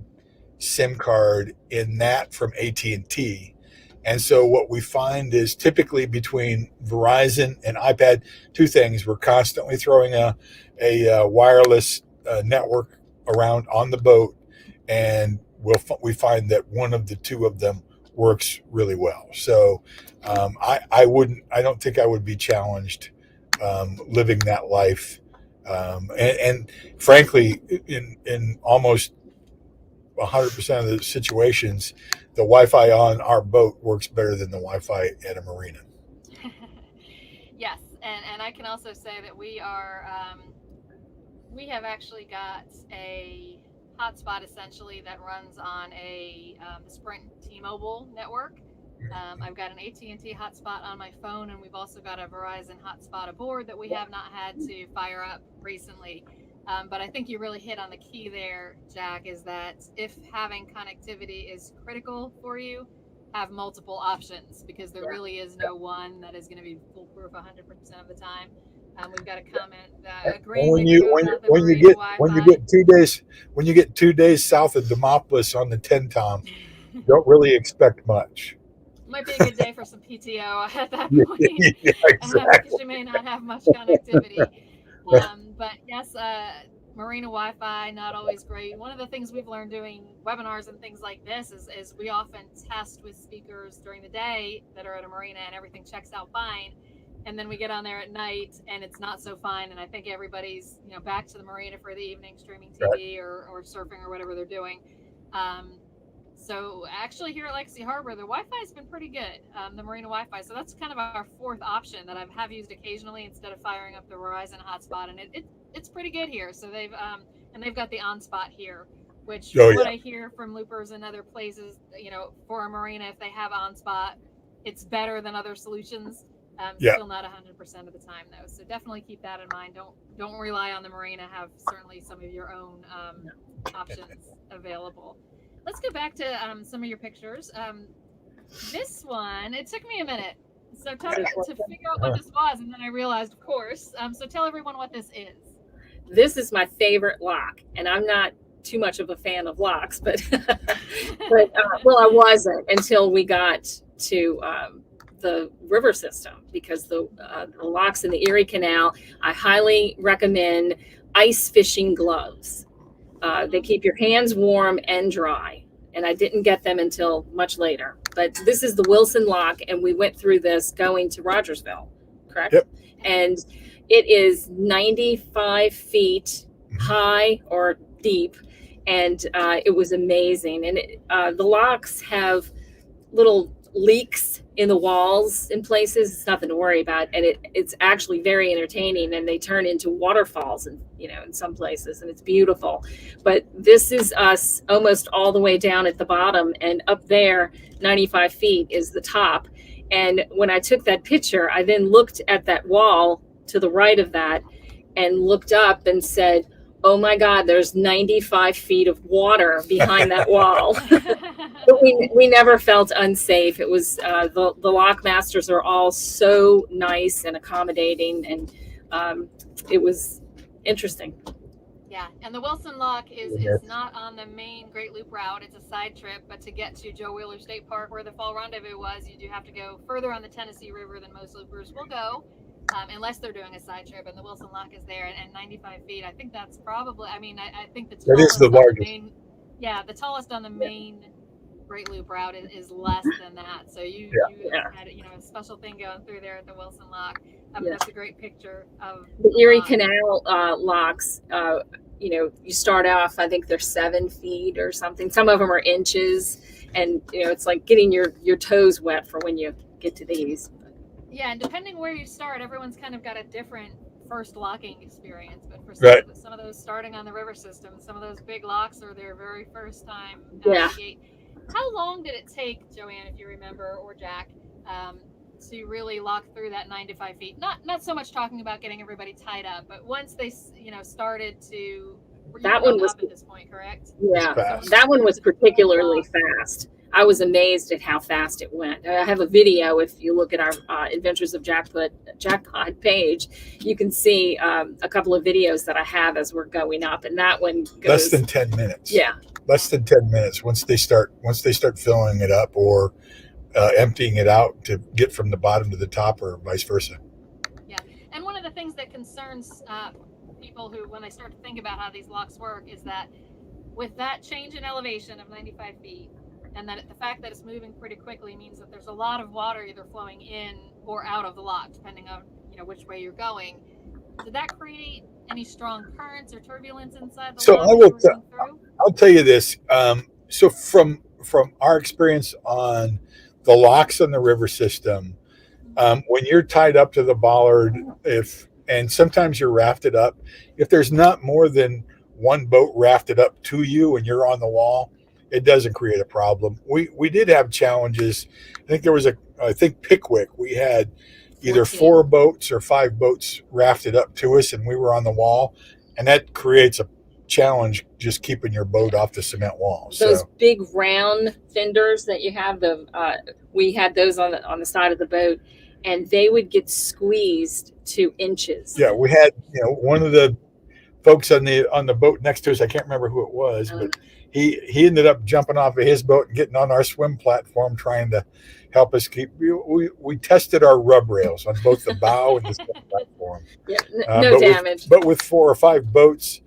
SIM card in that from AT&T. And so what we find is typically between Verizon and iPad, two things: we're constantly throwing a wireless network around on the boat, and we find that one of the two of them works really well. So I don't think I would be challenged living that life. And frankly, in almost 100% of the situations, the Wi-Fi on our boat works better than the Wi-Fi at a marina.
Yes, and I can also say that we have actually got a hotspot essentially that runs on a Sprint T-Mobile network. I've got an AT&T hotspot on my phone, and we've also got a Verizon hotspot aboard that we have not had to fire up recently. But I think you really hit on the key there, Jack, is that if having connectivity is critical for you, have multiple options, because there really is no one that is going to be foolproof 100% of the time. We've got a comment agreeing with you about the marina Wi-Fi.
When you get 2 days south of Demopolis on the 10 Tom, don't really expect much.
Might be a good day for some PTO at that point.
Yeah, exactly.
Because you may not have much connectivity. But yes, marina Wi-Fi, not always great. One of the things we've learned doing webinars and things like this is we often test with speakers during the day that are at a marina and everything checks out fine. And then we get on there at night and it's not so fine. And I think everybody's back to the marina for the evening streaming TV or surfing or whatever they're doing. So actually here at Legacy Harbor, the Wi-Fi has been pretty good, the marina Wi-Fi. So that's kind of our fourth option that I have used occasionally instead of firing up the Verizon hotspot, and it's pretty good here. So they've got the OnSpot here, which what I hear from loopers and other places, for a marina, if they have OnSpot, it's better than other solutions. Still not 100% of the time though. So definitely keep that in mind. Don't rely on the marina. Have certainly some of your own options available. Let's go back to some of your pictures. This one, it took me a minute. So to figure out what this was, and then I realized, of course. So tell everyone what this is.
This is my favorite lock, and I'm not too much of a fan of locks, but well, I wasn't until we got to the river system, because the locks in the Erie Canal, I highly recommend ice fishing gloves. They keep your hands warm and dry, and I didn't get them until much later. But this is the Wilson lock, and we went through this going to Rogersville, correct?
Yep.
And it is 95 feet high or deep, and it was amazing. And the locks have little leaks in the walls in places. It's nothing to worry about, and it's actually very entertaining, and they turn into waterfalls and in some places, and it's beautiful. But this is us almost all the way down at the bottom, and up there 95 feet is the top. And when I took that picture, I then looked at that wall to the right of that and looked up and said, oh my God, there's 95 feet of water behind that wall. But we never felt unsafe. It was the lock masters are all so nice and accommodating, and it was interesting.
Yeah, and the Wilson Lock is not on the main Great Loop route. It's a side trip, but to get to Joe Wheeler State Park, where the fall rendezvous was, you do have to go further on the Tennessee River than most loopers will go, unless they're doing a side trip, and the Wilson Lock is there, and 95 feet. I think that's probably, I think the tallest,
that is the largest.
The tallest on the main Great Loop route is less than that. So you had a special thing going through there at the Wilson Lock. That's a great picture of
the Erie Canal locks. You start off, I think they're 7 feet or something. Some of them are inches, and it's like getting your toes wet for when you get to these.
Yeah, and depending where you start, everyone's kind of got a different first locking experience. But for some of those starting on the river system, some of those big locks are their very first time out of the gate. How long did it take, JoAnn, if you remember, or Jack, to really lock through that 95 feet? Not so much talking about getting everybody tied up, but once they started to.
That one was
at this point, correct?
Yeah, that one was particularly fast. I was amazed at how fast it went. I have a video. If you look at our Adventures of Jackpot page, you can see a couple of videos that I have as we're going up, and that one goes
less than 10 minutes.
Yeah,
less than 10 minutes once they start filling it up or emptying it out to get from the bottom to the top, or vice versa.
Yeah, and one of the things that concerns people who, when they start to think about how these locks work, is that with that change in elevation of 95 feet, and that the fact that it's moving pretty quickly means that there's a lot of water either flowing in or out of the lock, depending on which way you're going. Did that create any strong currents or turbulence inside the lock?
I'll tell you this. So from our experience on the locks on the river system, when you're tied up to the bollard, and sometimes you're rafted up, if there's not more than one boat rafted up to you and you're on the wall, it doesn't create a problem. We did have challenges. I think there was Pickwick, we had either 4 boats or 5 boats rafted up to us, and we were on the wall, and that creates a challenge just keeping your boat off the cement wall.
Those big round fenders that you have, we had those on the side of the boat, and they would get squeezed to inches.
Yeah, we had one of the folks on the boat next to us, I can't remember who it was, but he ended up jumping off of his boat and getting on our swim platform, trying to help us keep. We tested our rub rails on both the bow and the swim platform.
Yeah, no damage.
But with 4 or 5 boats,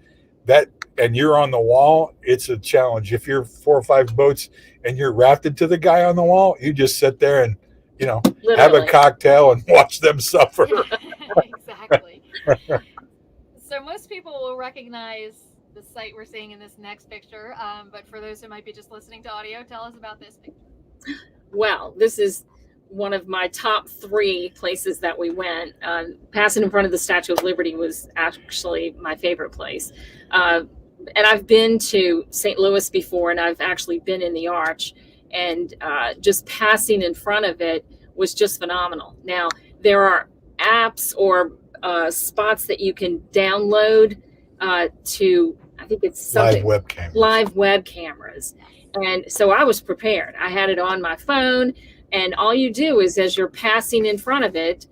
and you're on the wall, it's a challenge. If you're 4 or 5 boats and you're rafted to the guy on the wall, you just sit there and
Literally.
have a cocktail and watch them suffer.
Exactly. So most people will recognize the site we're seeing in this next picture, but for those who might be just listening to audio, tell us about this picture.
Well, this is one of my top 3 places that we went. Passing in front of the Statue of Liberty was actually my favorite place. And I've been to St. Louis before, and I've actually been in the Arch, and just passing in front of it was just phenomenal. Now, there are apps or spots that you can download to, I think it's something, live web cameras. And so I was prepared. I had it on my phone, and all you do is, as you're passing in front of it,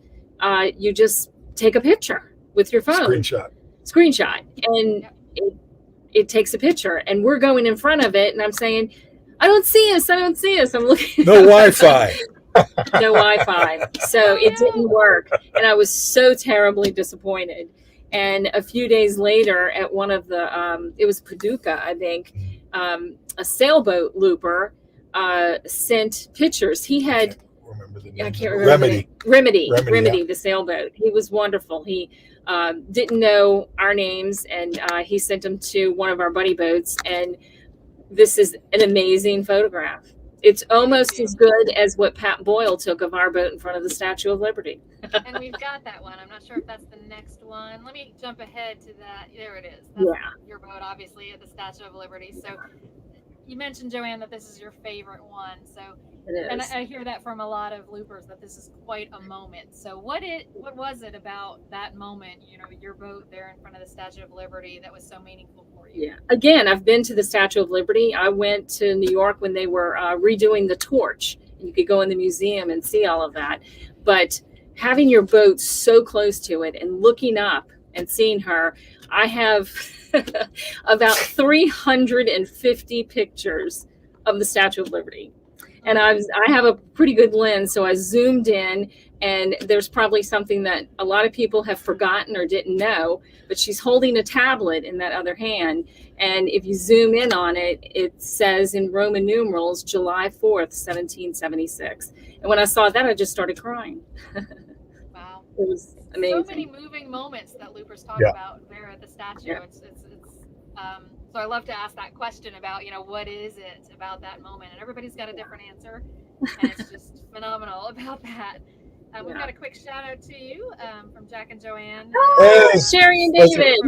you just take a picture with your phone. Screenshot. And it takes a picture, and we're going in front of it, and I'm saying, I don't see us. I'm looking.
No Wi-Fi.
No Wi-Fi. So it didn't work. And I was so terribly disappointed. And a few days later at one of the, it was Paducah, I think, a sailboat looper sent pictures. He had, I can't remember. Remedy, the sailboat. He was wonderful. He didn't know our names, and he sent them to one of our buddy boats. And this is an amazing photograph. It's almost as good as what Pat Boyle took of our boat in front of the Statue of Liberty.
And we've got that one. I'm not sure if that's the next one. Let me jump ahead to that. There it is. That's your boat, obviously, at the Statue of Liberty. So you mentioned, JoAnn, that this is your favorite one. So,
It is.
and I hear that from a lot of loopers, that this is quite a moment. So what was it about that moment, you know, your boat there in front of the Statue of Liberty, that was so meaningful for you?
Yeah. Again, I've been to the Statue of Liberty. I went to New York when they were redoing the torch. You could go in the museum and see all of that. But having your boat so close to it and looking up and seeing her, I have about 350 pictures of the Statue of Liberty. And I have a pretty good lens, so I zoomed in, and there's probably something that a lot of people have forgotten or didn't know, but she's holding a tablet in that other hand. And if you zoom in on it, it says in Roman numerals, July 4th, 1776. And when I saw that, I just started crying.
Wow.
It was amazing.
So many moving moments that loopers talk about there at the statue.
Yeah.
So I love to ask that question about, you know, what is it about that moment? And everybody's got a different answer, and it's just phenomenal about that. We've got a quick shout out to you from Jack and JoAnn.
Oh, Cherie and David.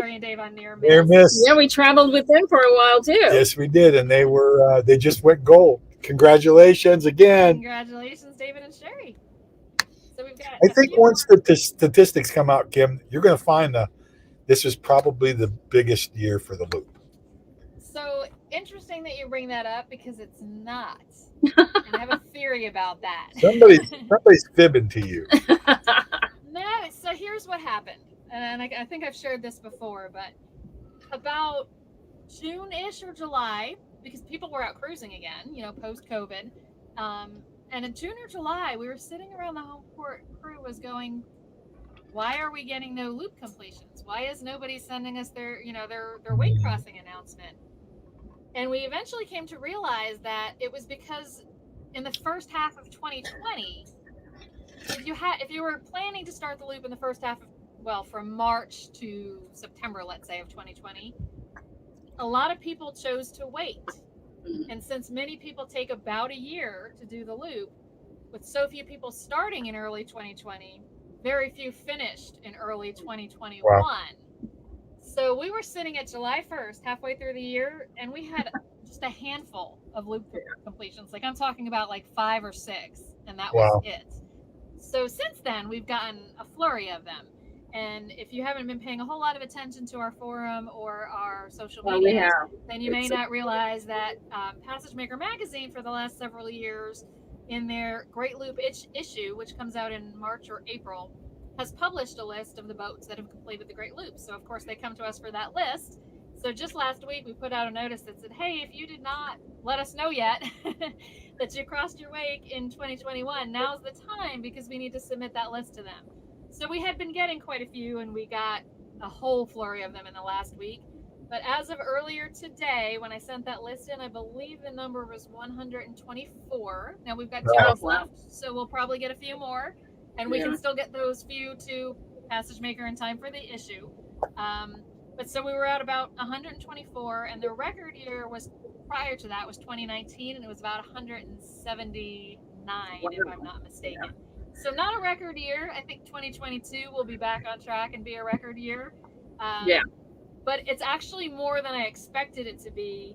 Cherie and Dave on Near Miss.
Yeah, we traveled with them for a while too.
Yes, we did, and they were they just went gold. Congratulations again.
Congratulations, David and Cherie. So we've got.
I think once the statistics come out, Kim, you're going to find this is probably the biggest year for the loop.
So interesting that you bring that up, because it's not. And I have a theory about that.
Somebody's fibbing to you.
No, so here's what happened. And I think I've shared this before, but about June-ish or July, because people were out cruising again, you know, post-COVID. And in June or July, we were sitting around the home port crew was going, why are we getting no loop completions? Why is nobody sending us their weight crossing announcement? And we eventually came to realize that it was because in the first half of 2020, if you were planning to start the loop in the first half of, from March to September, let's say, of 2020, a lot of people chose to wait. And since many people take about a year to do the loop, with so few people starting in early 2020, very few finished in early 2021. Wow. So we were sitting at July 1st, halfway through the year, and we had just a handful of loop completions. Like, I'm talking about like 5 or 6, and that was it. So since then, we've gotten a flurry of them. And if you haven't been paying a whole lot of attention to our forum or our social media, then you may not realize that Passage Maker Magazine, for the last several years, in their Great Loop issue, which comes out in March or April, has published a list of the boats that have completed the Great Loop. So, of course, they come to us for that list. So just last week, we put out a notice that said, hey, if you did not let us know yet that you crossed your wake in 2021, now's the time, because we need to submit that list to them. So we had been getting quite a few, and we got a whole flurry of them in the last week. But as of earlier today, when I sent that list in, I believe the number was 124. Now we've got 2 weeks left, so we'll probably get a few more. And we can still get those few to Passage Maker in time for the issue. But so we were at about 124, and the record year was prior to that was 2019, and it was about 179, if I'm not mistaken. Yeah. So not a record year. I think 2022 will be back on track and be a record year. But it's actually more than I expected it to be.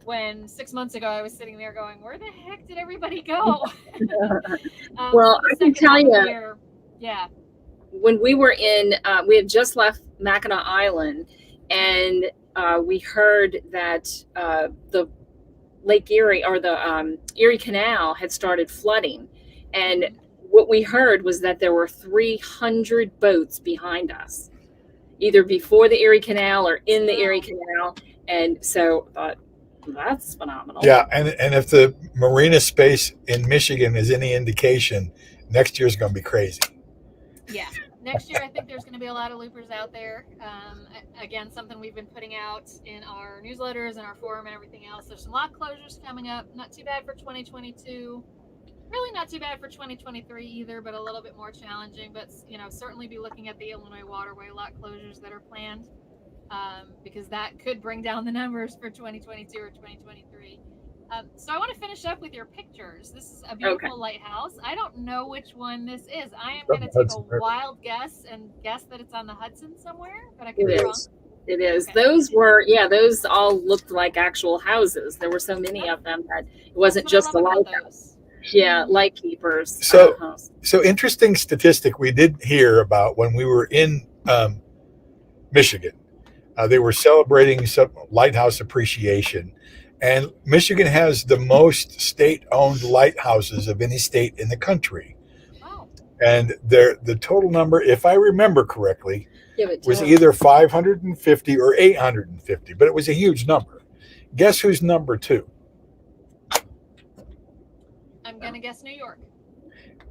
When 6 months ago I was sitting there going, where the heck did everybody go?
Well, I can tell you, when we were we had just left Mackinac Island, and we heard that the Lake Erie, or the Erie Canal, had started flooding. And what we heard was that there were 300 boats behind us, either before the Erie Canal or in the Erie Canal. And so I thought, that's phenomenal.
Yeah, and if the marina space in Michigan is any indication, next year's going to be crazy.
Yeah, next year I think there's going to be a lot of loopers out there. Again, something we've been putting out in our newsletters and our forum and everything else. There's some lock closures coming up. Not too bad for 2022. Really not too bad for 2023 either, but a little bit more challenging. But, you know, certainly be looking at the Illinois waterway lock closures that are planned. Because that could bring down the numbers for 2022 or 2023. So I want to finish up with your pictures. This is a beautiful lighthouse. I don't know which one this is. I am going to take a wild guess and guess that it's on the Hudson somewhere, but I could be wrong.
It is.
Okay.
Those all looked like actual houses. There were so many of them that it wasn't just a lighthouse. Yeah, light keepers.
So interesting statistic we did hear about when we were in Michigan. They were celebrating some lighthouse appreciation, and Michigan has the most state-owned lighthouses of any state in the country.
Wow.
And the total number, if I remember correctly, was either 550 or 850, but it was a huge number. Guess who's number 2?
I'm going to guess New York.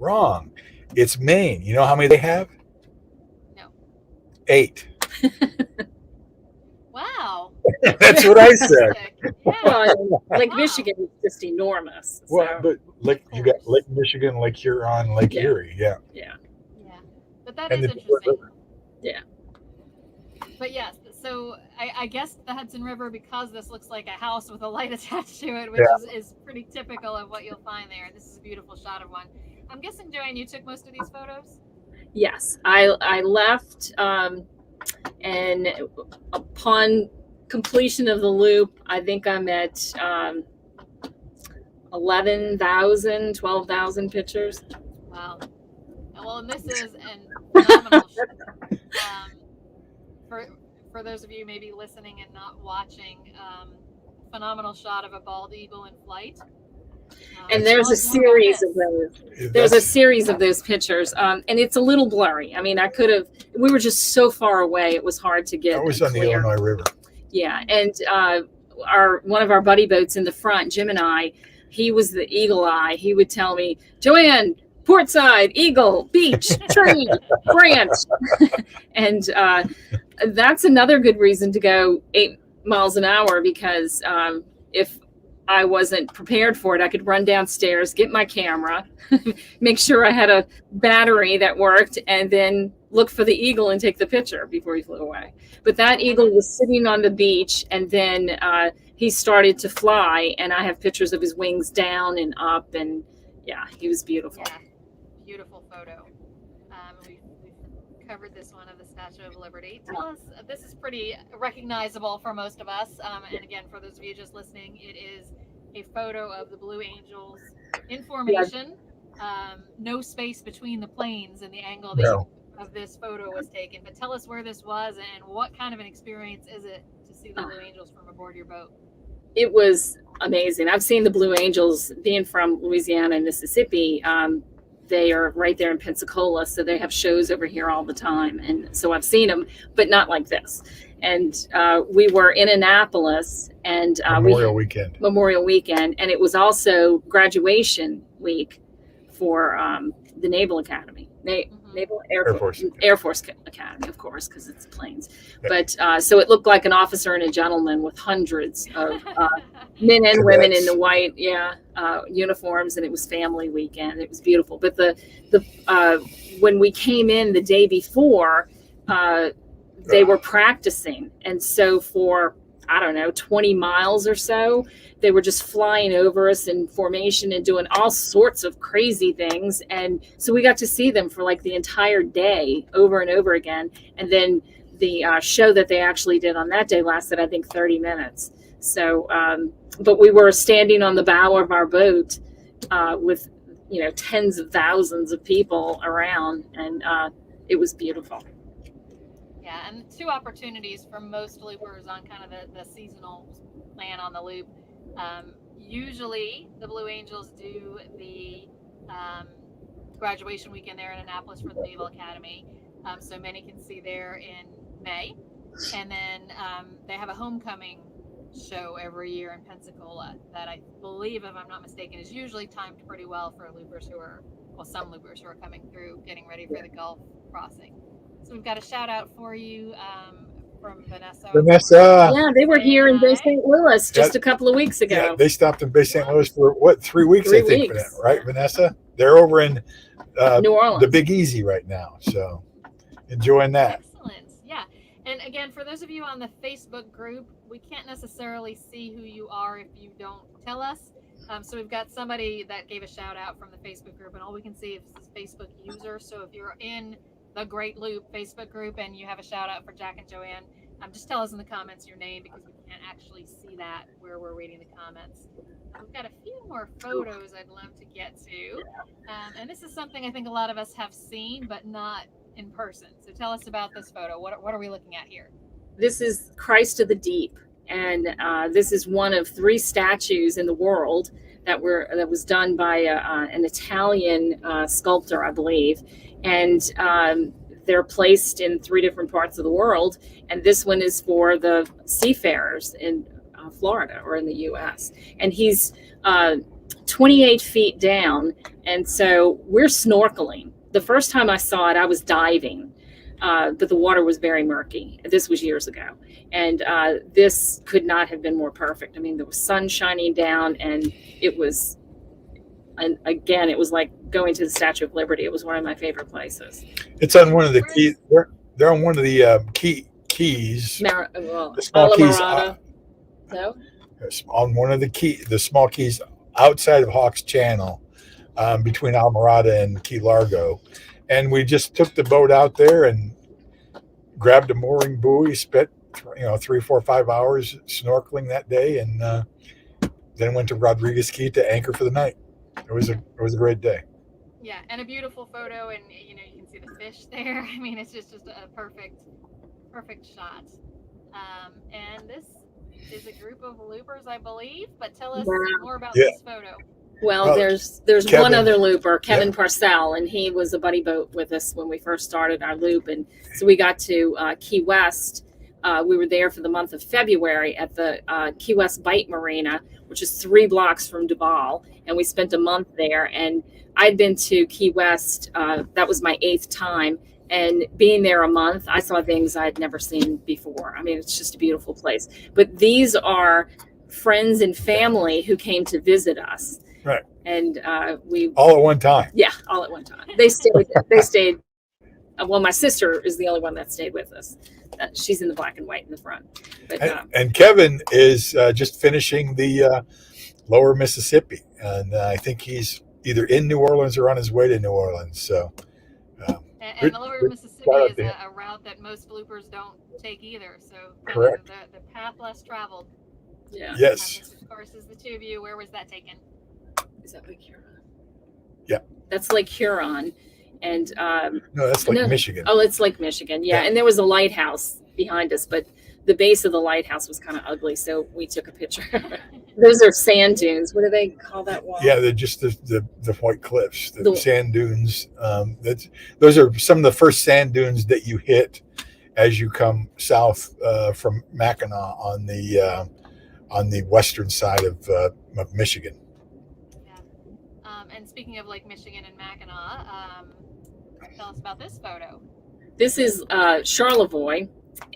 Wrong. It's Maine. You know how many they have?
No.
8.
Wow.
That's what I said.
Yeah.
Well, Lake Michigan is just enormous.
Well, but you got Lake Michigan, Lake Huron, Lake Erie. Yeah.
But that is interesting.
Yeah.
But yes, so I guess the Hudson River, because this looks like a house with a light attached to it, which is pretty typical of what you'll find there. This is a beautiful shot of one. I'm guessing, Joanne, you took most of these photos?
Yes, I left, and upon completion of the loop, I think I'm at 11,000, 12,000 pictures.
Wow. Well, and this is an phenomenal shot. For those of you maybe listening and not watching, phenomenal shot of a bald eagle in flight.
And there's a series of those. There's a series of those pictures, and it's a little blurry. I mean, we were just so far away; it was hard to get.
That was on the Illinois River.
Yeah, and one of our buddy boats in the front, Jim and I, he was the eagle eye. He would tell me, "Joanne, port side, eagle, beach, tree, branch," and that's another good reason to go 8 miles an hour, because if I wasn't prepared for it, I could run downstairs, get my camera, make sure I had a battery that worked, and then look for the eagle and take the picture before he flew away. But that eagle was sitting on the beach, and then he started to fly, and I have pictures of his wings down and up, and yeah, he was beautiful.
Yeah, beautiful photo. We've covered this one of the Statue of Liberty. Tell us, this is pretty recognizable for most of us, and again, for those of you just listening, it is a photo of the Blue Angels in formation. No space between the planes and the angle of this photo was taken. But tell us where this was and what kind of an experience is it to see the Blue Angels from aboard your boat?
It was amazing. I've seen the Blue Angels, being from Louisiana and Mississippi. They are right there in Pensacola, so they have shows over here all the time. And so I've seen them, but not like this. And we were in Annapolis, and Memorial Weekend, and it was also graduation week for the Naval Academy, Naval Air Force Academy, of course, because it's planes. But so it looked like an officer and a gentleman with hundreds of men and women in the white uniforms, and it was family weekend. It was beautiful. But when we came in the day before, they were practicing, and so for 20 miles or so, they were just flying over us in formation and doing all sorts of crazy things. And so we got to see them for like the entire day over and over again. And then the show that they actually did on that day lasted, I think, 30 minutes. So, but we were standing on the bow of our boat with, tens of thousands of people around, and it was beautiful.
Yeah, and 2 opportunities for most loopers on kind of the seasonal plan on the loop. Usually the Blue Angels do the graduation weekend there in Annapolis for the Naval Academy. So many can see there in May. And then they have a homecoming show every year in Pensacola that I believe, if I'm not mistaken, is usually timed pretty well for loopers some loopers who are coming through, getting ready for the Gulf crossing. So we've got a shout out for you from Vanessa.
Yeah, they were here in Bay St. Louis just a couple of weeks ago.
Yeah, they stopped in Bay St. Louis for 3 weeks, I think, for that, right, Vanessa? They're over in
New Orleans,
the Big Easy right now, so enjoying that.
Excellent. Yeah, and again, for those of you on the Facebook group, we can't necessarily see who you are if you don't tell us. So we've got somebody that gave a shout out from the Facebook group, and all we can see is this Facebook user. So if you're in the Great Loop Facebook group and you have a shout out for Jack and Joanne, just tell us in the comments your name, because we can't actually see that where we're reading the comments. We've got a few more photos I'd love to get to. And this is something I think a lot of us have seen, but not in person. So tell us about this photo. What are we looking at here?
This is Christ of the Deep, and this is one of 3 statues in the world that was done by an Italian sculptor, I believe, and they're placed in 3 different parts of the world, and this one is for the seafarers in Florida or in the U.S. And he's 28 feet down, and so we're snorkeling. The first time I saw it, I was diving, but the water was very murky. This was years ago, and this could not have been more perfect. I mean, there was sun shining down, and it was, and again, it was like going to the Statue of Liberty. It was one of my favorite places.
It's on one of the keys. They're on one of the keys.
The
small keys.
No?
On one of the small keys outside of Hawks Channel, between Almirada and Key Largo. And we just took the boat out there and grabbed a mooring buoy, spent 3, 4, 5 hours snorkeling that day, and then went to Rodriguez Key to anchor for the night. It was a great day.
Yeah, and a beautiful photo, and you can see the fish there. I mean, it's just a perfect shot. And this is a group of loopers, I believe. But tell us more about this photo.
Well, there's Kevin, one other looper, Kevin Parcell, and he was a buddy boat with us when we first started our loop. And so we got to Key West. We were there for the month of February at the Key West Bight Marina, which is 3 blocks from Duval. And we spent a month there. And I'd been to Key West. That was my 8th time. And being there a month, I saw things I'd never seen before. I mean, it's just a beautiful place. But these are friends and family who came to visit us.
Right.
And we
all at one time.
Yeah, all at one time. They stayed. Well, my sister is the only one that stayed with us. She's in the black and white in the front. But,
and Kevin is just finishing the lower Mississippi. And I think he's either in New Orleans or on his way to New Orleans. So.
And the lower Mississippi is a route that most loopers don't take either. So
correct.
The path less traveled.
Yeah.
Yes.
This, of course, is the 2 of you. Where was that taken?
Is that Lake Huron?
Yeah.
That's Lake Huron. And
no, that's Lake Michigan.
Oh, it's Lake Michigan. Yeah. And there was a lighthouse behind us, but the base of the lighthouse was kind of ugly, so we took a picture. Those are sand dunes. What do they call that wall? Yeah,
they're just the white cliffs, the sand dunes. Those are some of the first sand dunes that you hit as you come south from Mackinac on the western side of Michigan.
Yeah. And speaking of Lake Michigan and Mackinac, tell us about this photo.
This is Charlevoix.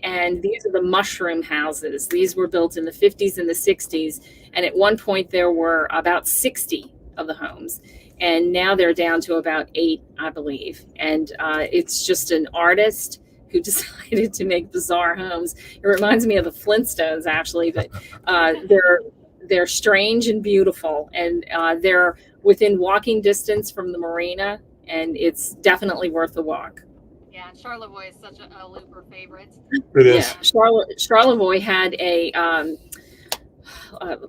And these are the mushroom houses. These were built in the 50s and the 60s. And at one point, there were about 60 of the homes. And now they're down to about 8, I believe. And it's just an artist who decided to make bizarre homes. It reminds me of the Flintstones, actually. But they're strange and beautiful. And they're within walking distance from the marina. And it's definitely worth a walk.
Yeah, Charlevoix is such a looper favorite.
It is.
Yeah, Charlevoix had a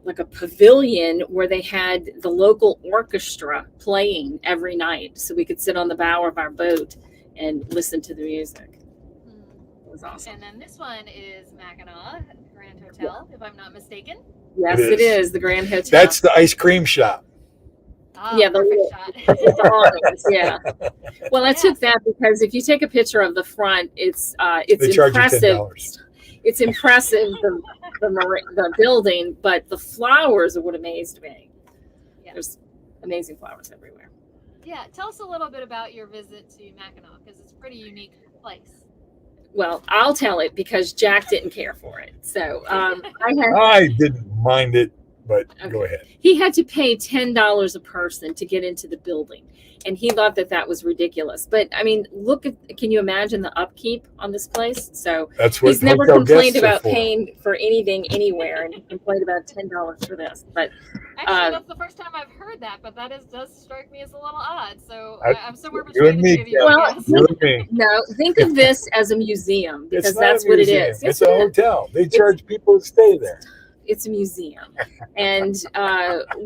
like a pavilion where they had the local orchestra playing every night, so we could sit on the bow of our boat and listen to the music. It was awesome.
And then this one is Mackinac Grand Hotel, if I'm not mistaken.
Yes, it is the Grand Hotel.
That's the ice cream shop.
Oh, yeah, shot.
Yeah. Well, I took that because if you take a picture of the front, it's
they
impressive. It's impressive the building, but the flowers are what amazed me. Yeah. There's amazing flowers everywhere.
Yeah, tell us a little bit about your visit to Mackinac, because it's a pretty unique place.
Well, I'll tell it because Jack didn't care for it. So
I didn't mind it, but
Okay.
go ahead.
He had to pay $10 a person to get into the building, and he thought that was ridiculous. But I mean, can you imagine the upkeep on this place? So
That's what
he's never
hotel
complained
guests are
about
for.
paying for anything anywhere, and he complained about $10 for this. But
Actually, that's the first time I've heard that, but does strike me as a little odd. So I'm somewhere
You
between
and
the
me,
two of you,
Well,
I guess.
You and me.
no, think of this as a museum, because
It's not
that's
a
what it
museum.
is. Yes,
It's a
it is.
hotel. They charge people to stay there.
It's a museum, and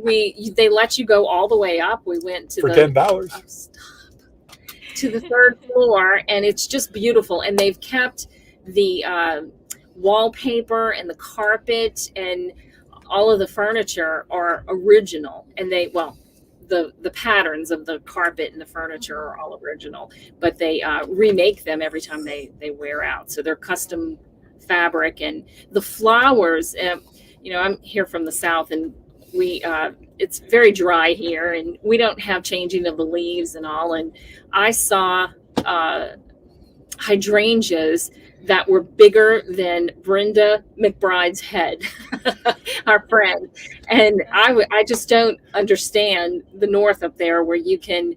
they let you go all the way up. We went to
For
the
$10.
oh, stop. To the third floor, and it's just beautiful. And they've kept the wallpaper and the carpet and all of the furniture are original, and the patterns of the carpet and the furniture are all original, but they remake them every time they wear out. So they're custom fabric, and the flowers. I'm here from the South, and it's very dry here, and we don't have changing of the leaves and all. And I saw hydrangeas that were bigger than Brenda McBride's head, our friend. And I just don't understand the North up there, where you can,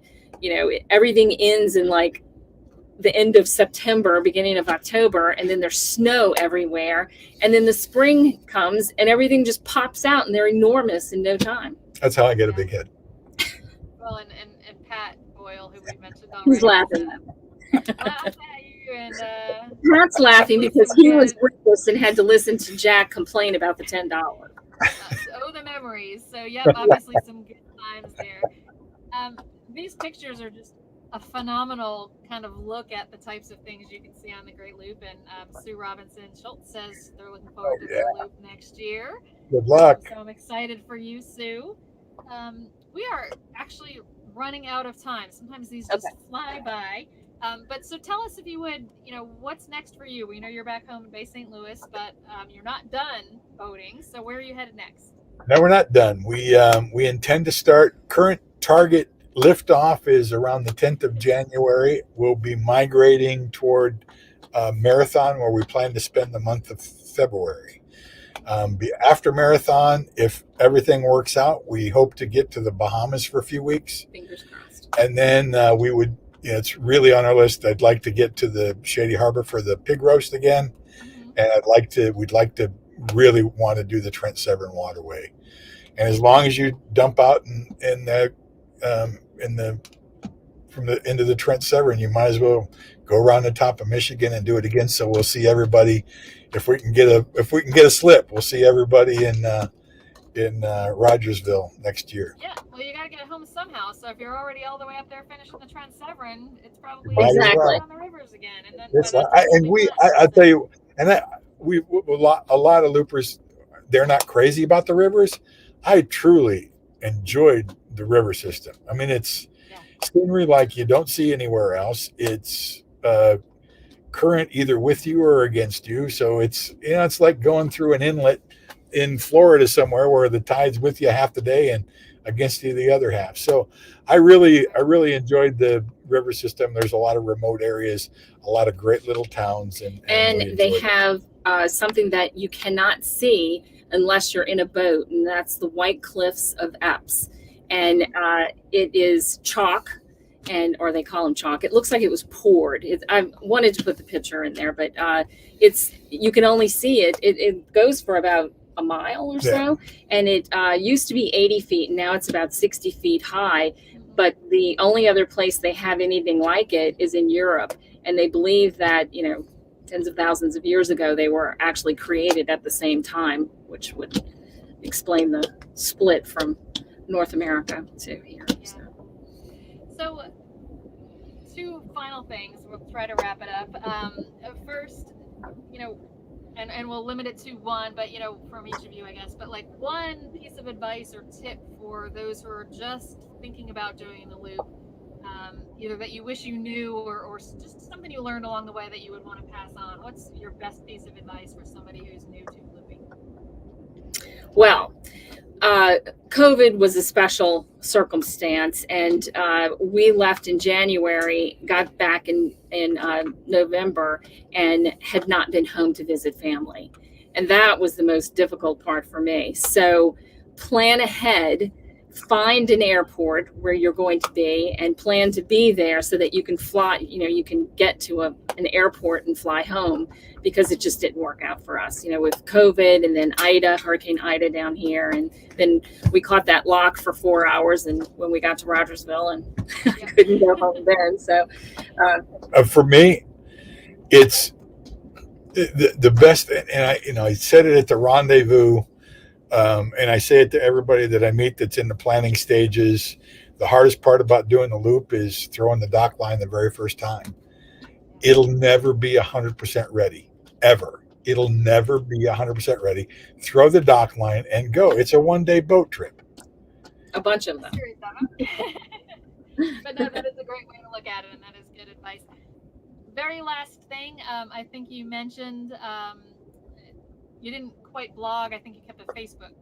everything ends in like the end of September, beginning of October, and then there's snow everywhere. And then the spring comes and everything just pops out, and they're enormous in no time.
That's how I get a big head.
Well, and Pat Boyle, who we mentioned already.
Who's laughing?
Laugh at you and
Pat's laughing because he was with us and had to listen to Jack complain about the $10.
The memories. So yep, obviously some good times there. These pictures are just a phenomenal kind of look at the types of things you can see on the Great Loop. And Sue Robinson Schultz says they're looking forward to the Loop next year.
Good luck.
So I'm excited for you, Sue. We are actually running out of time. Sometimes these just fly by. But so tell us, if you would, what's next for you? We know you're back home in Bay St. Louis, but you're not done boating. So where are you headed next?
No, we're not done. We intend to start. Current target liftoff is around the 10th of January. We'll be migrating toward Marathon, where we plan to spend the month of February. After Marathon, if everything works out, we hope to get to the Bahamas for a few weeks.
Fingers crossed.
And then we would, it's really on our list. I'd like to get to the Shady Harbor for the pig roast again. Mm-hmm. And we'd like to really want to do the Trent Severn Waterway. And as long as you dump out from the end of the Trent Severn, you might as well go around the top of Michigan and do it again. So we'll see everybody. If we can get a slip, we'll see everybody in Rogersville next year.
Yeah, well, you got to get home somehow. So if you're already all the way up there finishing the Trent Severn, it's probably
exactly
on the rivers again. And then
I tell you, and a lot of loopers, they're not crazy about the rivers. I truly enjoyed the river system. I mean, it's scenery like you don't see anywhere else. It's current either with you or against you. So it's like going through an inlet in Florida somewhere where the tide's with you half the day and against you the other half. So I really enjoyed the river system. There's a lot of remote areas, a lot of great little towns, and really
they have something that you cannot see unless you're in a boat, and that's the White Cliffs of Epps. And it is chalk, or they call them chalk. It looks like it was poured. I wanted to put the picture in there, but you can only see it. It goes for about a mile or so, and it used to be 80 feet, and now it's about 60 feet high. But the only other place they have anything like it is in Europe, and they believe that tens of thousands of years ago they were actually created at the same time, which would explain the split from North America to here.
So two final things. We'll try to wrap it up. First, and we'll limit it to one, but from each of you, I guess. But like one piece of advice or tip for those who are just thinking about doing the loop, either that you wish you knew or just something you learned along the way that you would want to pass on. What's your best piece of advice for somebody who's new to looping?
Well, COVID was a special circumstance, and we left in January, got back in November, and had not been home to visit family. And that was the most difficult part for me. So plan ahead, find an airport where you're going to be and plan to be there so that you can fly, you can get to an airport and fly home, because it just didn't work out for us, with COVID and then Hurricane Ida down here. And then we caught that lock for 4 hours and when we got to Rogersville, and I couldn't go home then. So
For me, it's the best. And I said it at the rendezvous. And I say it to everybody that I meet that's in the planning stages. The hardest part about doing the loop is throwing the dock line the very first time. It'll never be 100% ready, ever. It'll never be 100% ready. Throw the dock line and go. It's a 1-day boat trip.
A bunch of them.
But no, that is a great way to look at it, and that is good advice. Very last thing, I think you mentioned you didn't quite blog. I think you kept a Facebook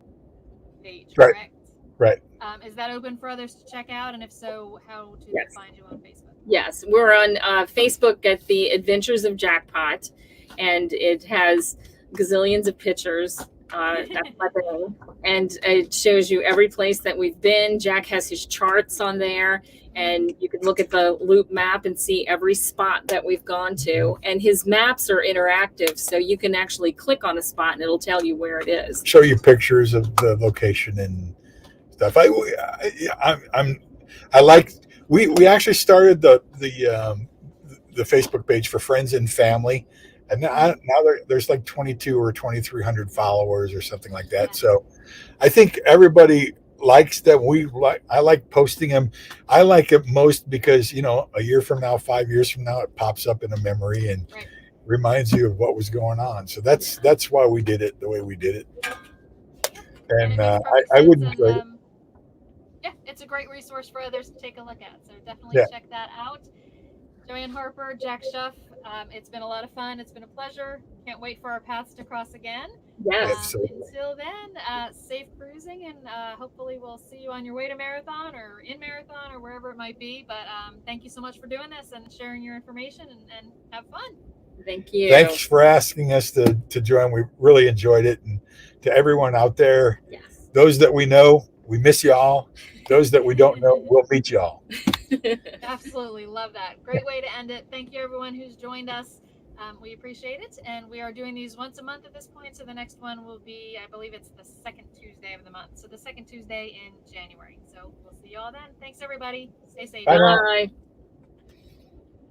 page, correct?
Right.
Is that open for others to check out? And if so, how do
Yes.
they find you on Facebook?
Yes, we're on Facebook at The Adventures of Jackpot, and it has gazillions of pictures. That's my name. And it shows you every place that we've been. Jack has his charts on there, and you can look at the loop map and see every spot that we've gone to. And his maps are interactive, so you can actually click on a spot and it'll tell you where it is.
Show you pictures of the location and stuff. We actually started the Facebook page for friends and family, and now there's like 22 or 2,300 followers or something like that. So I think everybody likes that. I like posting them. I like it most because a year from now, 5 years from now, it pops up in a memory and reminds you of what was going on. So that's why we did it the way we did it. And I would enjoy it.
Yeah, it's a great resource for others to take a look at. So definitely check that out. JoAnn Harper, Jack Shuff, it's been a lot of fun. It's been a pleasure. Can't wait for our paths to cross again.
Yes.
Until then, safe cruising, and hopefully we'll see you on your way to Marathon or in Marathon or wherever it might be. But thank you so much for doing this and sharing your information, and have fun.
Thank you.
Thanks for asking us to join. We really enjoyed it. And to everyone out there, those that we know, we miss you all. Those that we don't know, we'll meet you all.
Absolutely. Love that. Great way to end it. Thank you, everyone who's joined us. We appreciate it. And we are doing these once a month at this point. So the next one will be, I believe it's the second Tuesday of the month. So the second Tuesday in January. So we'll see you all then. Thanks, everybody. Stay safe.
Bye now.
Bye.